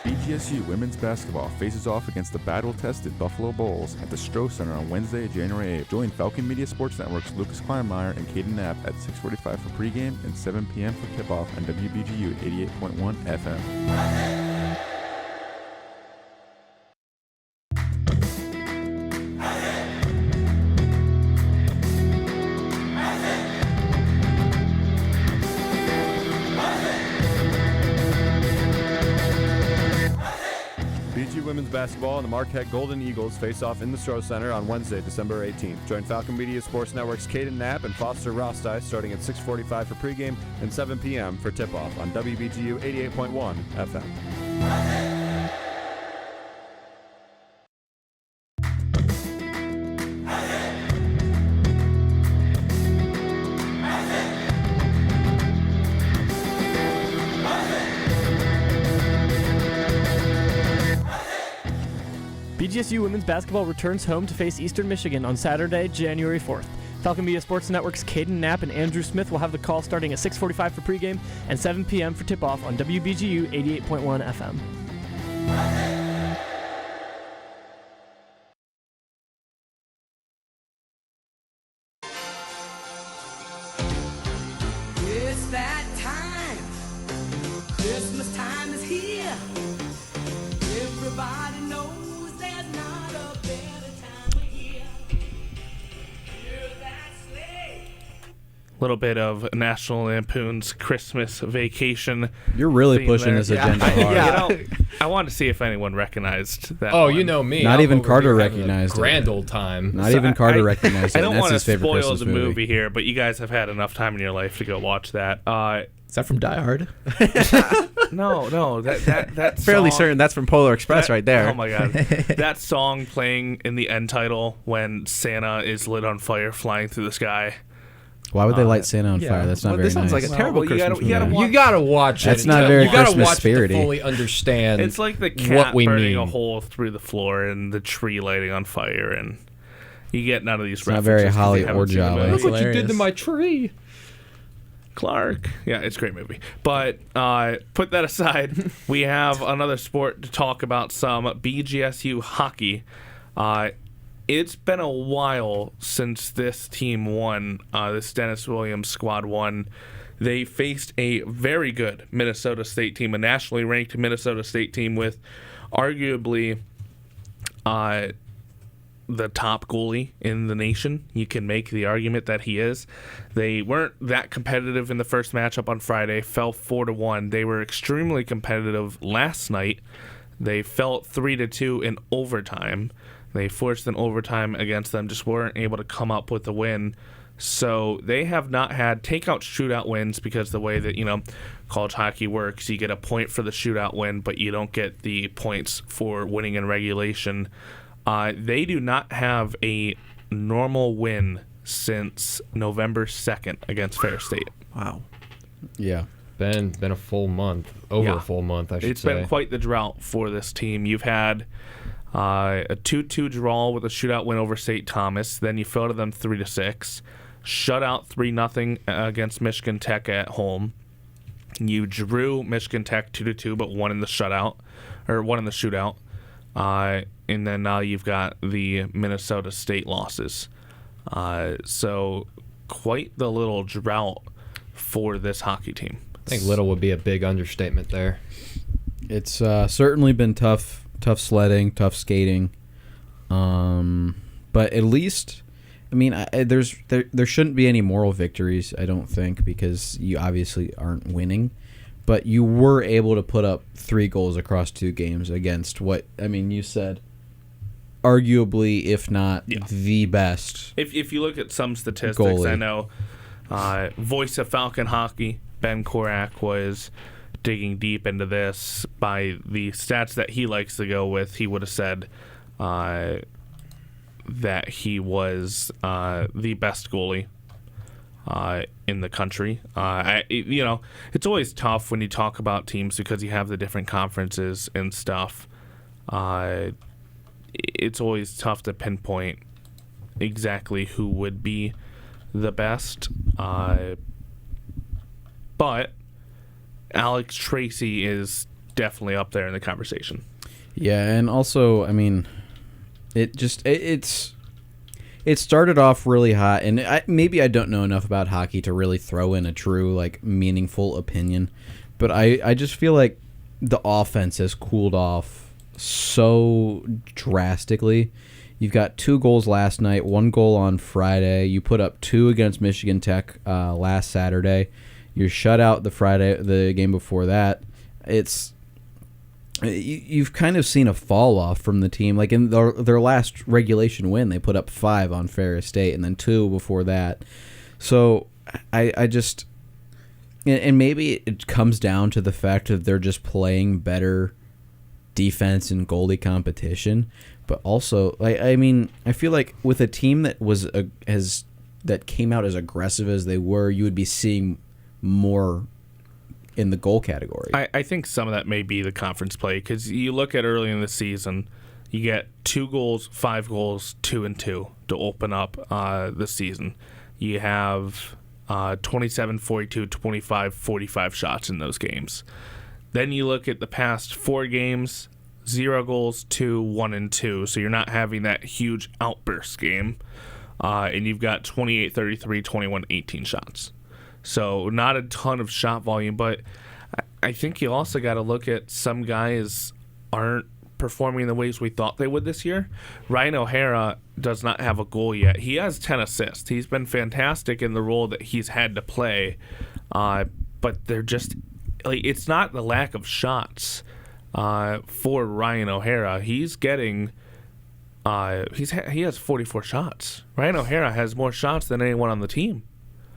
BGSU women's basketball faces off against the battle-tested Buffalo Bulls at the Stroh Center on Wednesday, January 8th. Join Falcon Media Sports Network's Lucas Kleinmeyer and Caden Knapp at 6:45 for pregame and 7 p.m. for tip-off on WBGU 88.1 FM. Women's basketball and the Marquette Golden Eagles face off in the Stroh Center on Wednesday, December 18th. Join Falcon Media Sports Network's Caden Knapp and Foster Roesti starting at 6:45 for pregame and 7 p.m. for tip-off on WBGU 88.1 FM. BGSU women's basketball returns home to face Eastern Michigan on Saturday, January 4th. Falcon Media Sports Network's Caden Knapp and Andrew Smith will have the call starting at 6:45 for pregame and 7 p.m. for tip-off on WBGU 88.1 FM. It's that time. Christmas time is here. Everybody knows there's not a better time of year. Hear that sleigh. Little bit of National Lampoon's Christmas Vacation. You're really theme pushing there. this agenda hard. You know, I wanted to see if anyone recognized that. Oh, one. you know me. Not I'm even over Carter here having a recognized it. grand old time. Not So even Carter recognized it. I don't and want to that's his favorite spoil Christmas the movie here, but you guys have had enough time in your life to go watch that. Is that from Die Hard? No, that Fairly song- certain that's from Polar Express right there. Oh my god, that song playing in the end title when Santa is lit on fire, flying through the sky. Why would they light Santa on yeah. fire? That's not Well, very this sounds nice. like a terrible you gotta- Christmas you gotta movie. watch- You gotta watch it. That's not very You gotta Christmas watch it spirity. to fully understand. It's like the cat what we burning mean. a hole through the floor and the tree lighting on fire, and you get none of these It's not references. very 'cause Holly you haven't or seen the Jolly. movie. Look what you did to hilarious. my tree. Clark. Yeah, it's a great movie. But put that aside, we have another sport to talk about, some BGSU hockey. It's been a while since this team won, this Dennis Williams squad won. They faced a very good Minnesota State team, a nationally ranked Minnesota State team with arguably the top goalie in the nation. You can make the argument that he is. They weren't that competitive in the first matchup on Friday, fell 4-1. They were extremely competitive last night. They fell 3-2 in overtime. They forced an overtime against them, just weren't able to come up with a win. So they have not had takeout shootout wins, because the way that, college hockey works, you get a point for the shootout win, but you don't get the points for winning in regulation. They do not have a normal win since November 2nd against Fair State. Wow. Yeah. Been a full month. Over a full month, I should It's say. been quite the drought for this team. You've had a 2-2 draw with a shootout win over St. Thomas. Then you fell to them 3-6. Shut out 3-0 against Michigan Tech at home. You drew Michigan Tech 2-2, but won in the shootout. And then now you've got the Minnesota State losses. So quite the little drought for this hockey team. I think little would be a big understatement there. It's certainly been tough sledding, tough skating. But at least, I mean, there shouldn't be any moral victories, I don't think, because you obviously aren't winning. But you were able to put up 3 goals across 2 games against what, I mean, you said arguably, if not the best. If you look at some statistics, goalie. I know voice of Falcon Hockey, Ben Korak, was digging deep into this. By the stats that he likes to go with, he would have said that he was the best goalie in the country. It's always tough when you talk about teams because you have the different conferences and stuff. It's always tough to pinpoint exactly who would be the best. But Alex Tracy is definitely up there in the conversation. Yeah, and also, I mean, it started off really hot, and maybe I don't know enough about hockey to really throw in a true, like, meaningful opinion, but I just feel like the offense has cooled off so drastically. You've got 2 goals last night, 1 goal on Friday. You put up 2 against Michigan Tech last Saturday. You're shut out the game before that. You've kind of seen a fall off from the team. Like in their last regulation win, they put up 5 on Ferris State, and then 2 before that. So I just, and maybe it comes down to the fact that they're just playing better defense and goalie competition. But also, I mean, I feel like with a team that that came out as aggressive as they were, you would be seeing more in the goal category. I think some of that may be the conference play, because you look at early in the season, you get 2 goals, 5 goals, 2 and 2 to open up the season. You have 27, 42, 25, 45 shots in those games. Then you look at the past 4 games, 0 goals, 2, 1 and 2. So you're not having that huge outburst game. And you've got 28, 33, 21, 18 shots. So not a ton of shot volume, but I think you also got to look at some guys aren't performing the ways we thought they would this year. Ryan O'Hara does not have a goal yet. He has 10 assists. He's been fantastic in the role that he's had to play, but they're just it's not the lack of shots for Ryan O'Hara. He's getting he has 44 shots. Ryan O'Hara has more shots than anyone on the team.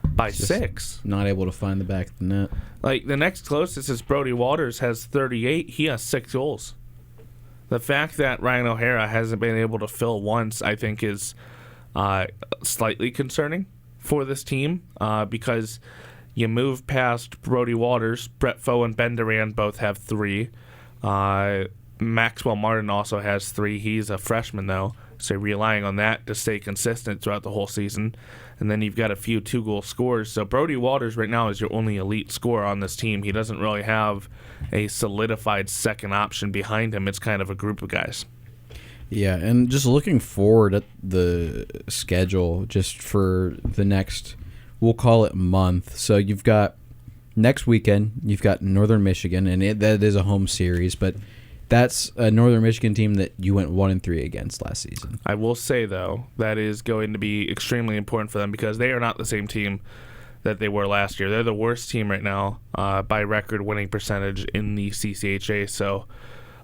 By 6. Not able to find the back of the net. Like, the next closest is Brody Waters, has 38. He has 6 goals. The fact that Ryan O'Hara hasn't been able to fill once, I think, is slightly concerning for this team, because you move past Brody Waters, Brett Foe and Ben Duran both have 3. Maxwell Martin also has 3. He's a freshman, though, so you're relying on that to stay consistent throughout the whole season. And then you've got a few 2-goal scorers. So Brody Waters right now is your only elite scorer on this team. He doesn't really have a solidified second option behind him. It's kind of a group of guys. Yeah, and just looking forward at the schedule just for the next, we'll call it month. So you've got next weekend, you've got Northern Michigan, and that is a home series, but that's a Northern Michigan team that you went 1-3 against last season. I will say, though, that is going to be extremely important for them because they are not the same team that they were last year. They're the worst team right now by record winning percentage in the CCHA. So,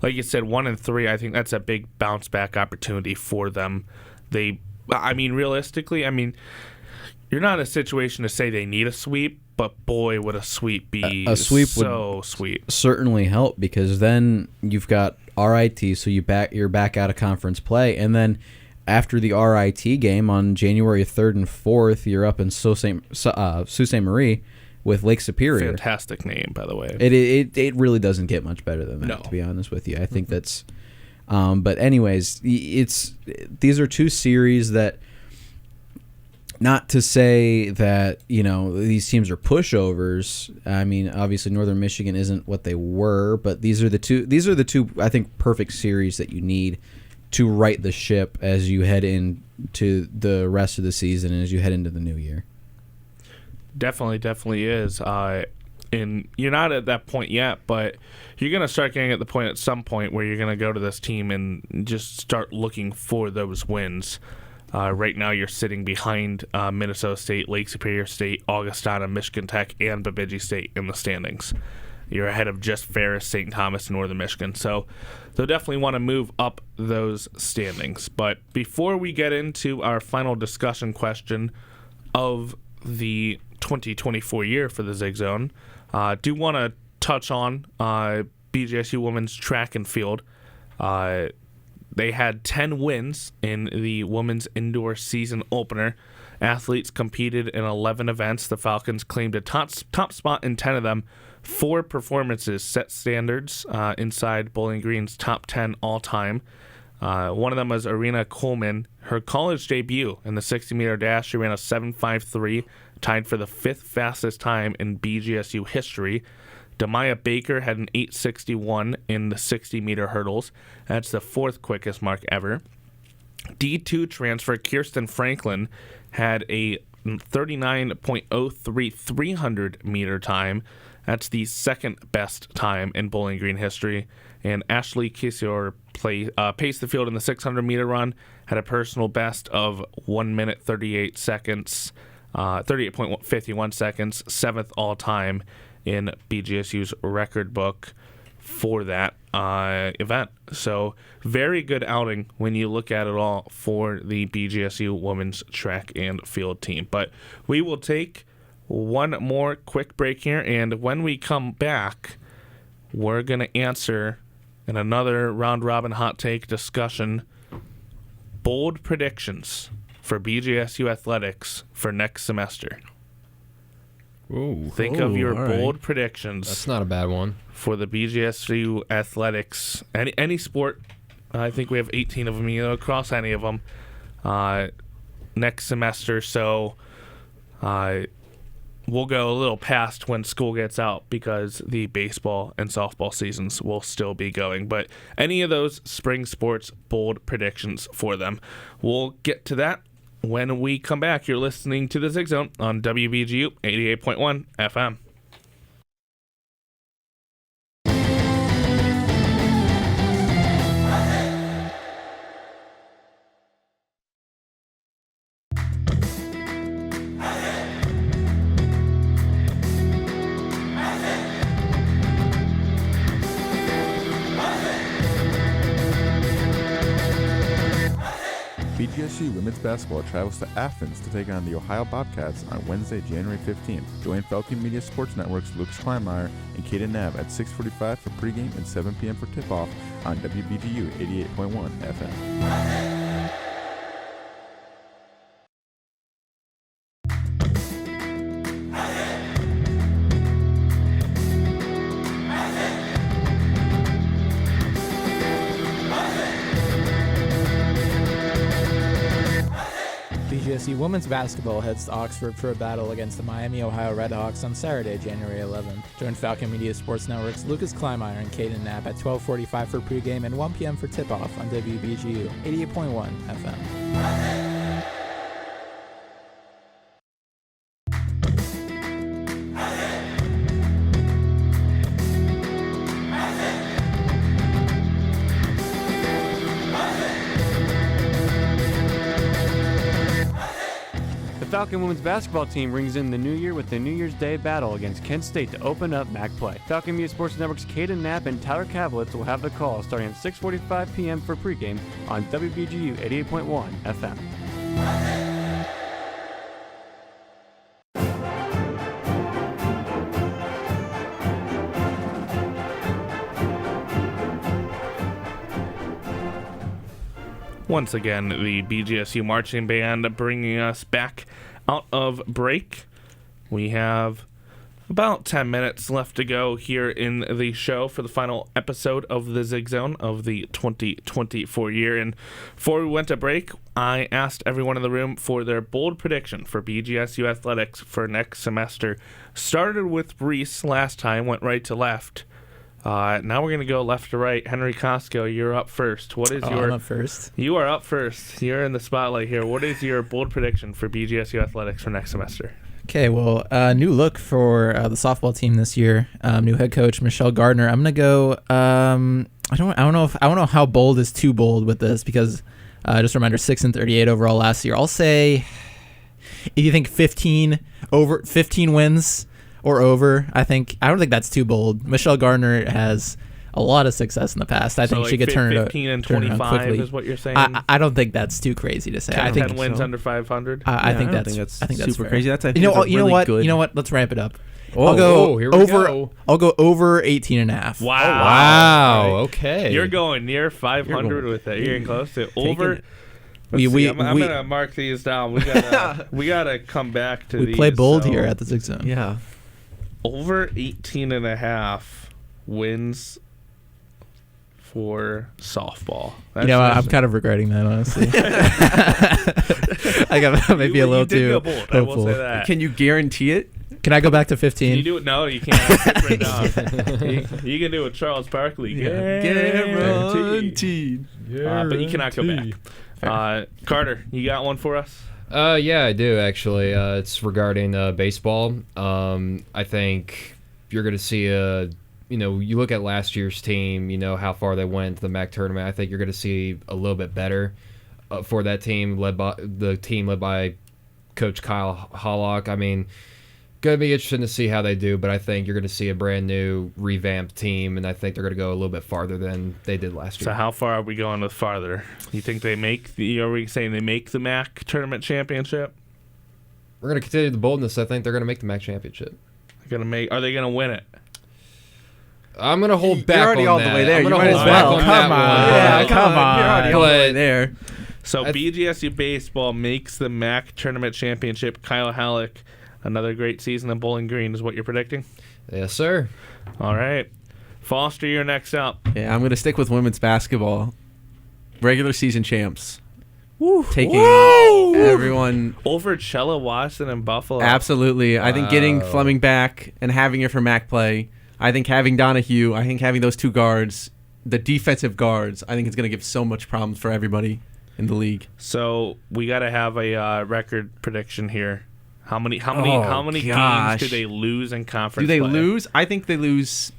like you said, 1-3, I think that's a big bounce back opportunity for them. Realistically, you're not in a situation to say they need a sweep, but boy, would a sweep be a sweep so sweet. Certainly help, because then you've got RIT, so you're back out of conference play, and then after the RIT game on January 3rd and 4th, you're up in Sault Ste. Marie with Lake Superior. Fantastic name, by the way. It really doesn't get much better than that, No. to be honest with you. I think that's but anyways, these are 2 series that, not to say that, these teams are pushovers. I mean, obviously Northern Michigan isn't what they were, but these are the two I think perfect series that you need to right the ship as you head into the rest of the season and as you head into the new year. Definitely is. And you're not at that point yet, but you're going to start getting at the point at some point where you're going to go to this team and just start looking for those wins. Right now, you're sitting behind Minnesota State, Lake Superior State, Augustana, Michigan Tech, and Bemidji State in the standings. you're ahead of just Ferris, St. Thomas, and Northern Michigan. So they'll definitely want to move up those standings. But before we get into our final discussion question of the 2024 year for the Zig Zone, do want to touch on BGSU women's track and field. They had 10 wins in the women's indoor season opener. Athletes competed in 11 events. The Falcons claimed a top spot in 10 of them. 4 performances set standards inside Bowling Green's top 10 all-time. One of them was Arena Coleman. Her college debut in the 60-meter dash, she ran a 7.53, tied for the 5th fastest time in BGSU history. Demaya Baker had an 8.61 in the 60-meter hurdles. That's the 4th quickest mark ever. D2 transfer Kirsten Franklin had a 39.03 300-meter time. That's the 2nd best time in Bowling Green history. And Ashley Kisior paced the field in the 600-meter run, had a personal best of 1 minute 38 seconds, 38.51 seconds, 7th all-time in BGSU's record book for that event. So very good outing when you look at it all for the BGSU women's track and field team. But we will take one more quick break here, and when we come back, we're going to answer in another round-robin hot take discussion bold predictions for BGSU athletics for next semester. Ooh. Think of your bold predictions. That's not a bad one. For the BGSU athletics, any sport. I think we have 18 of them, across any of them next semester. So we'll go a little past when school gets out because the baseball and softball seasons will still be going. But any of those spring sports, bold predictions for them. We'll get to that when we come back. You're listening to the Zig Zone on WBGU 88.1 FM. BGSU women's basketball travels to Athens to take on the Ohio Bobcats on Wednesday, January 15th. Join Falcon Media Sports Network's Lucas Kleinmeyer and Kaden Nab at 6:45 for pregame and 7 p.m. for tip-off on WBGU 88.1 FM. BGSU women's basketball heads to Oxford for a battle against the Miami, Ohio Redhawks on Saturday, January 11th. Join Falcon Media Sports Network's Lucas Kleinmeyer and Kaden Knapp at 12:45 for pregame and 1 p.m. for tip-off on WBGU 88.1 FM. The Falcon women's basketball team rings in the new year with the New Year's Day battle against Kent State to open up MAC play. Falcon Media Sports Network's Kaden Knapp and Tyler Kavalecz will have the call starting at 6:45 p.m. for pregame on WBGU 88.1 FM. Once again, the BGSU Marching Band bringing us back out of break. We have about 10 minutes left to go here in the show for the final episode of the Zig Zone of the 2024 year. And before we went to break, I asked everyone in the room for their bold prediction for BGSU athletics for next semester. Started with Rhys last time, went right to left. Now we're going to go left to right. Henry Kosko, you're up first. What is your? I'm up first. You are up first. You're in the spotlight here. What is your bold prediction for BGSU athletics for next semester? Okay, well, new look for the softball team this year. New head coach Michelle Gardner. I'm gonna go. I don't know how bold is too bold with this because just a reminder, 6-38 overall last year. I'll say if you think 15 wins or over. I don't think that's too bold. Michelle Gardner has a lot of success in the past. I think she could turn it 15 and turn it around 25 quickly. is what you're saying. I don't think that's too crazy to say. 10, I think 10 wins so. under 500. I think don't that's think that's I think that's super fair. crazy. That's, I you know think, you know really what good. you know what. Let's ramp it up. Oh, I'll go here we over. go. I'll go over 18.5. Wow. Wow. Right. Okay. You're going near 500 with that. You're getting close to over. it. I'm gonna mark these down. We gotta come back to We these. play bold So, here at the Zig Zone. Yeah. over 18.5 wins for softball. You know, I'm kind of regretting that, honestly. I got maybe a little you did too go bold, I will hopeful. say that. Can you guarantee it? Can I go back to 15? Can you do it? No, you can't. It's written down. you can do it, Charles Barkley. Guaranteed. But you cannot go back. Carter, you got one for us? Yeah, I do actually. It's regarding baseball. I think you're going to see you look at last year's team, how far they went to the MAC tournament. I think you're going to see a little bit better for that team led by Coach Kyle Hollock. I mean, going to be interesting to see how they do, but I think you're going to see a brand new revamped team, and I think they're going to go a little bit farther than they did last year. So how far are we going with farther? You think they are we saying they make the MAC tournament championship? We're going to continue the boldness. I think they're going to make the MAC championship. Are they going to win it? I'm going to hold back You're already on all that. the way there. I'm You going might to as hold back well. on Come that on. one. Yeah, come on. You're already all the way But there. So BGSU baseball makes the MAC tournament championship. Kyle Halleck, another great season in Bowling Green is what you're predicting? Yes, sir. All right. Foster, you're next up. Yeah, I'm going to stick with women's basketball. Regular season champs. Woo. Taking Woo. everyone. Over Chella, Washington, and Buffalo. Absolutely. I think getting Fleming back and having her for MAC play, I think having Donahue, I think having those two guards, the defensive guards, I think it's going to give so much problems for everybody in the league. So we got to have a record prediction here. How many gosh. games do they lose in conference? Do they play? lose? I think they lose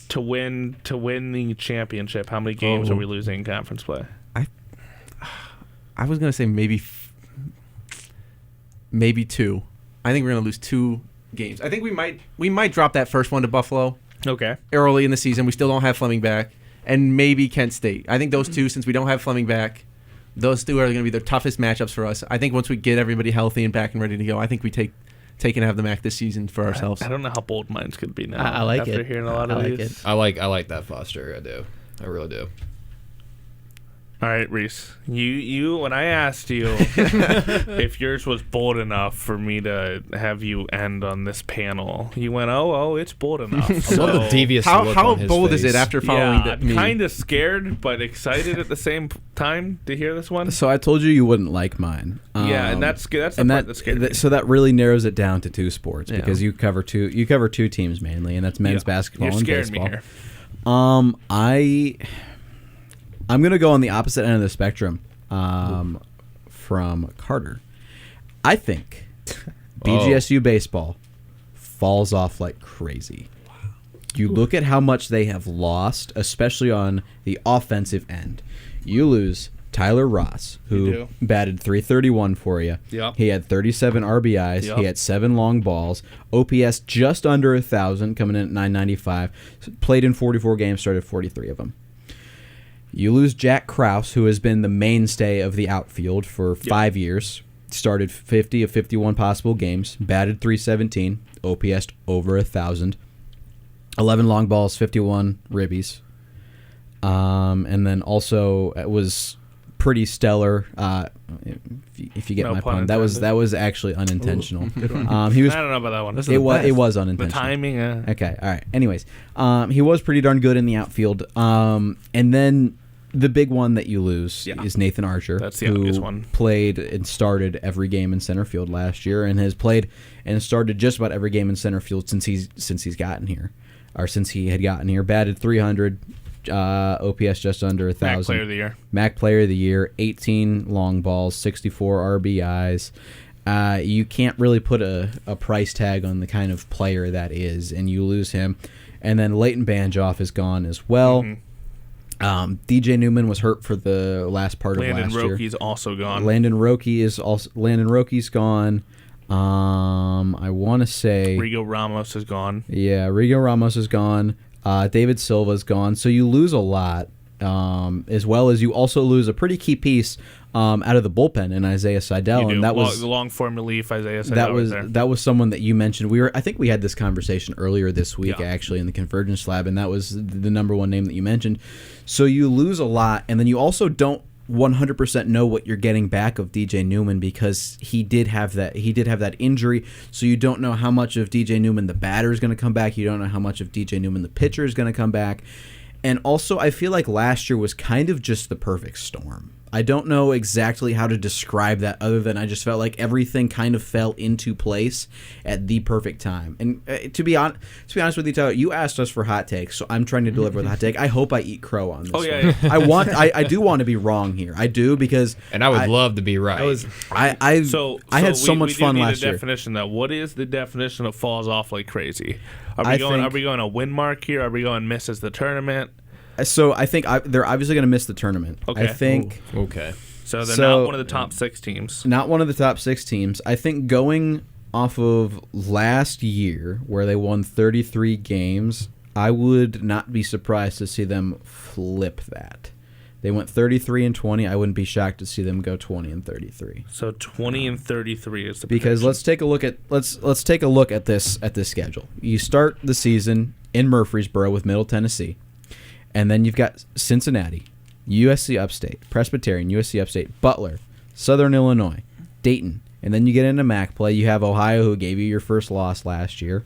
to win the championship. How many games are we losing in conference play? I was gonna say maybe 2. I think we're gonna lose 2 games. I think we might drop that first one to Buffalo. Okay. Early in the season, we still don't have Fleming back, and maybe Kent State. I think those two, since we don't have Fleming back, those two are going to be the toughest matchups for us. I think once we get everybody healthy and back and ready to go, I think we take and have the MAC this season for ourselves. I don't know how bold mine's could be now. I like after it. hearing a lot of I like these. it. I like that, Foster. I do. I really do. All right, Rhys. You when I asked you if yours was bold enough for me to have you end on this panel, you went, "Oh, it's bold enough." I love the devious look How on his bold is face. it after following I'm me? kind of scared but excited at the same time to hear this one. So I told you wouldn't like mine. Yeah, and that's the and part that scared me. So that really narrows it down to 2 sports Yeah. because you cover 2 teams mainly, and that's men's basketball You're and scaring baseball. me here. I'm gonna go on the opposite end of the spectrum from Carter. I think BGSU baseball falls off like crazy. You look at how much they have lost, especially on the offensive end. You lose Tyler Ross, who batted .331 for you. Yep. He had 37 RBIs. Yep. He had 7 long balls. OPS just under 1,000, coming in at 995. Played in 44 games, started 43 of them. You lose Jack Krause, who has been the mainstay of the outfield for 5 years. Started 50 of 51 possible games. Batted .317. OPS over 1,000. 11 long balls, 51 ribbies. And then also it was pretty stellar. If you get No my pun pun, that was actually unintentional. He was. I don't know about that one. It was unintentional. The timing. Okay, all right. Anyways, he was pretty darn good in the outfield. And then the big one that you lose is Nathan Archer, That's the who obvious one. played and started every game in center field last year, and has played and started just about every game in center field since he's gotten here, or since he had gotten here. Batted .300, OPS just under 1,000. MAC Player of the Year. MAC Player of the Year, 18 long balls, 64 RBIs. You can't really put a price tag on the kind of player that is, and you lose him. And then Leighton Banjoff is gone as well. Mm-hmm. DJ Newman was hurt for the last part of Landon last year. Roke's also gone. Landon Roke's gone. I want want to say Rigo Ramos is gone. Yeah, Rigo Ramos is gone. David Silva's gone. So you lose a lot, as well as you also lose a pretty key piece out of the bullpen in Isaiah Seidel, and that was the long form relief. Isaiah Seidel that was someone that you mentioned. I think we had this conversation earlier this week, actually, in the Convergence Lab, and that was the number one name that you mentioned. So you lose a lot, and then you also don't 100% know what you're getting back of DJ Newman, because he did have that injury. So you don't know how much of DJ Newman the batter is going to come back. You don't know how much of DJ Newman the pitcher is going to come back. And also, I feel like last year was kind of just the perfect storm. I don't know exactly how to describe that, other than I just felt like everything kind of fell into place at the perfect time. And to be honest with you, Tyler, you asked us for hot takes, so I'm trying to deliver the hot take. I hope I eat crow on this. Yeah. I do want to be wrong here. I do, because I would love to be right. I had so much fun last year. Definition though. What is the definition of falls off like crazy? Are we going a win mark here? Are we going misses the tournament? So I think they're obviously going to miss the tournament. Okay. I think. Okay. So they're not one of the top 6 teams. Not one of the top 6 teams. I think going off of last year, where they won 33 games, I would not be surprised to see them flip that. They went 33-20. I wouldn't be shocked to see them go 20-33. So 20-33 is the because prediction. let's take a look at this schedule. You start the season in Murfreesboro with Middle Tennessee. And then you've got Cincinnati, USC Upstate, Presbyterian, USC Upstate, Butler, Southern Illinois, Dayton. And then you get into MAC play. You have Ohio, who gave you your first loss last year.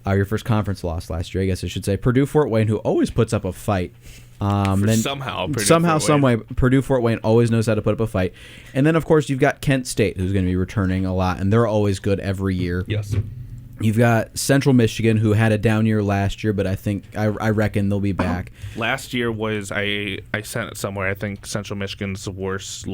Your first conference loss last year, I guess I should say. Purdue, Fort Wayne, who always puts up a fight. Some way, Purdue, Fort Wayne always knows how to put up a fight. And then, of course, you've got Kent State, who's going to be returning a lot. And they're always good every year. Yes. You've got Central Michigan, who had a down year last year, but I reckon they'll be back. Last year was I sent it somewhere. I think Central Michigan's worst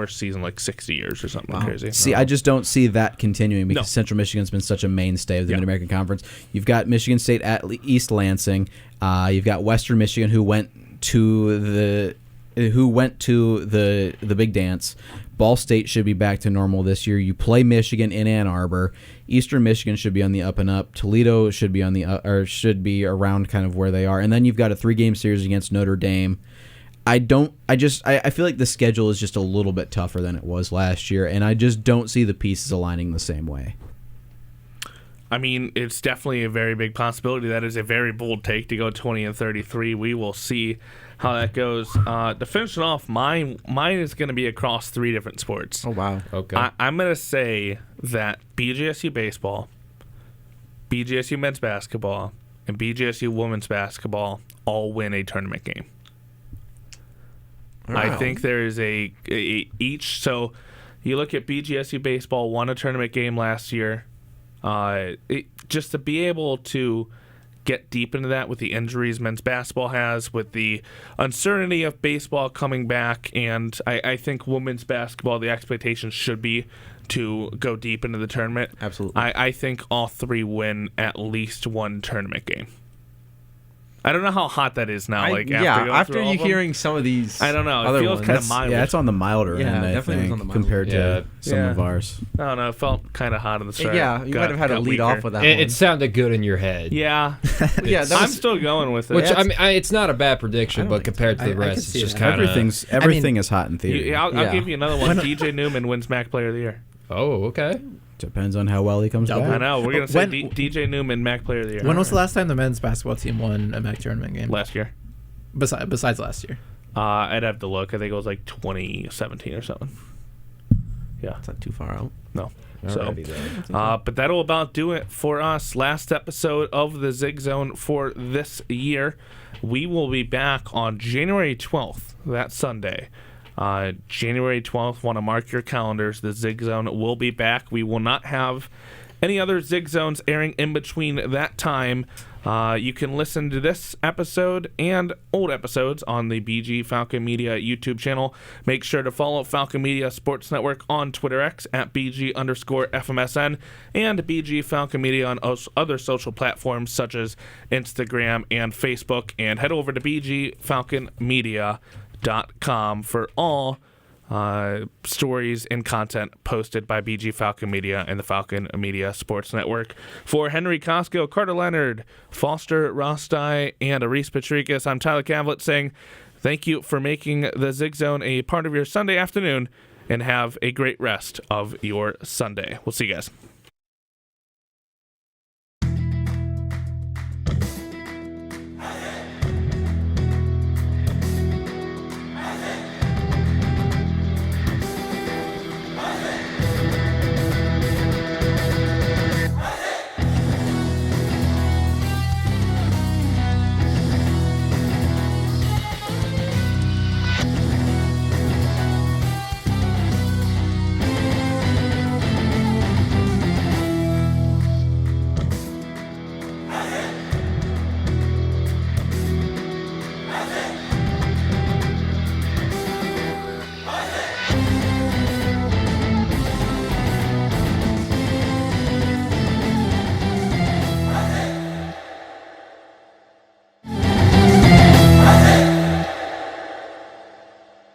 season like 60 years or something crazy. See, I just don't see that continuing, because Central Michigan's been such a mainstay of the Mid-American Conference. You've got Michigan State at East Lansing. You've got Western Michigan, who went to the big dance. Ball State should be back to normal this year. You play Michigan in Ann Arbor. Eastern Michigan should be on the up and up. Toledo should be should be around kind of where they are. And then you've got a 3-game series against Notre Dame. I feel like the schedule is just a little bit tougher than it was last year, and I just don't see the pieces aligning the same way. I mean, it's definitely a very big possibility. That is a very bold take to go 20-33. We will see how that goes. To finish it off, mine is going to be across 3 different sports. Oh, wow. Okay. I'm going to say that BGSU baseball, BGSU men's basketball, and BGSU women's basketball all win a tournament game. Wow. I think there is each. So you look at BGSU baseball won a tournament game last year. Just to be able to get deep into that with the injuries men's basketball has, with the uncertainty of baseball coming back, and I think women's basketball, the expectations should be to go deep into the tournament. Absolutely. I think all 3 win at least one tournament game. I don't know how hot that is now. After you hearing some of these, I don't know. It feels kind of mild. Yeah, it's on the milder end, I definitely think, on the milder compared to some of ours. I don't know. It felt kind of hot in the start. Yeah, you might have had to lead off with that one. It sounded good in your head. Yeah. I'm still going with it. Which, it's not a bad prediction, but compared to the rest, it's just kind of... Everything is hot in theory. I'll give you another one. DJ Newman wins MAC Player of the Year. Oh, okay. Depends on how well he comes back. I know. We're going to say DJ Newman, MAC Player of the Year. When was the last time the men's basketball team won a MAC tournament game? Last year. Besides last year? I'd have to look. I think it was like 2017 or something. Yeah. It's not too far out. No. But that'll about do it for us. Last episode of the Zig Zone for this year. We will be back on January 12th, that Sunday. January 12th, want to mark your calendars. The Zig Zone will be back. We will not have any other Zig Zones airing in between that time. You can listen to this episode and old episodes on the BG Falcon Media YouTube channel. Make sure to follow Falcon Media Sports Network on Twitter X at BG_FMSN and BG Falcon Media on other social platforms such as Instagram and Facebook. And head over to BGFalconMedia.com for all stories and content posted by BG Falcon Media and the Falcon Media Sports Network. For Henry Kosko, Carter Leonard, Foster Roesti, and Rhys Patrykus, I'm Tyler Kavalecz saying thank you for making the Zig Zone a part of your Sunday afternoon, and have a great rest of your Sunday. We'll see you guys.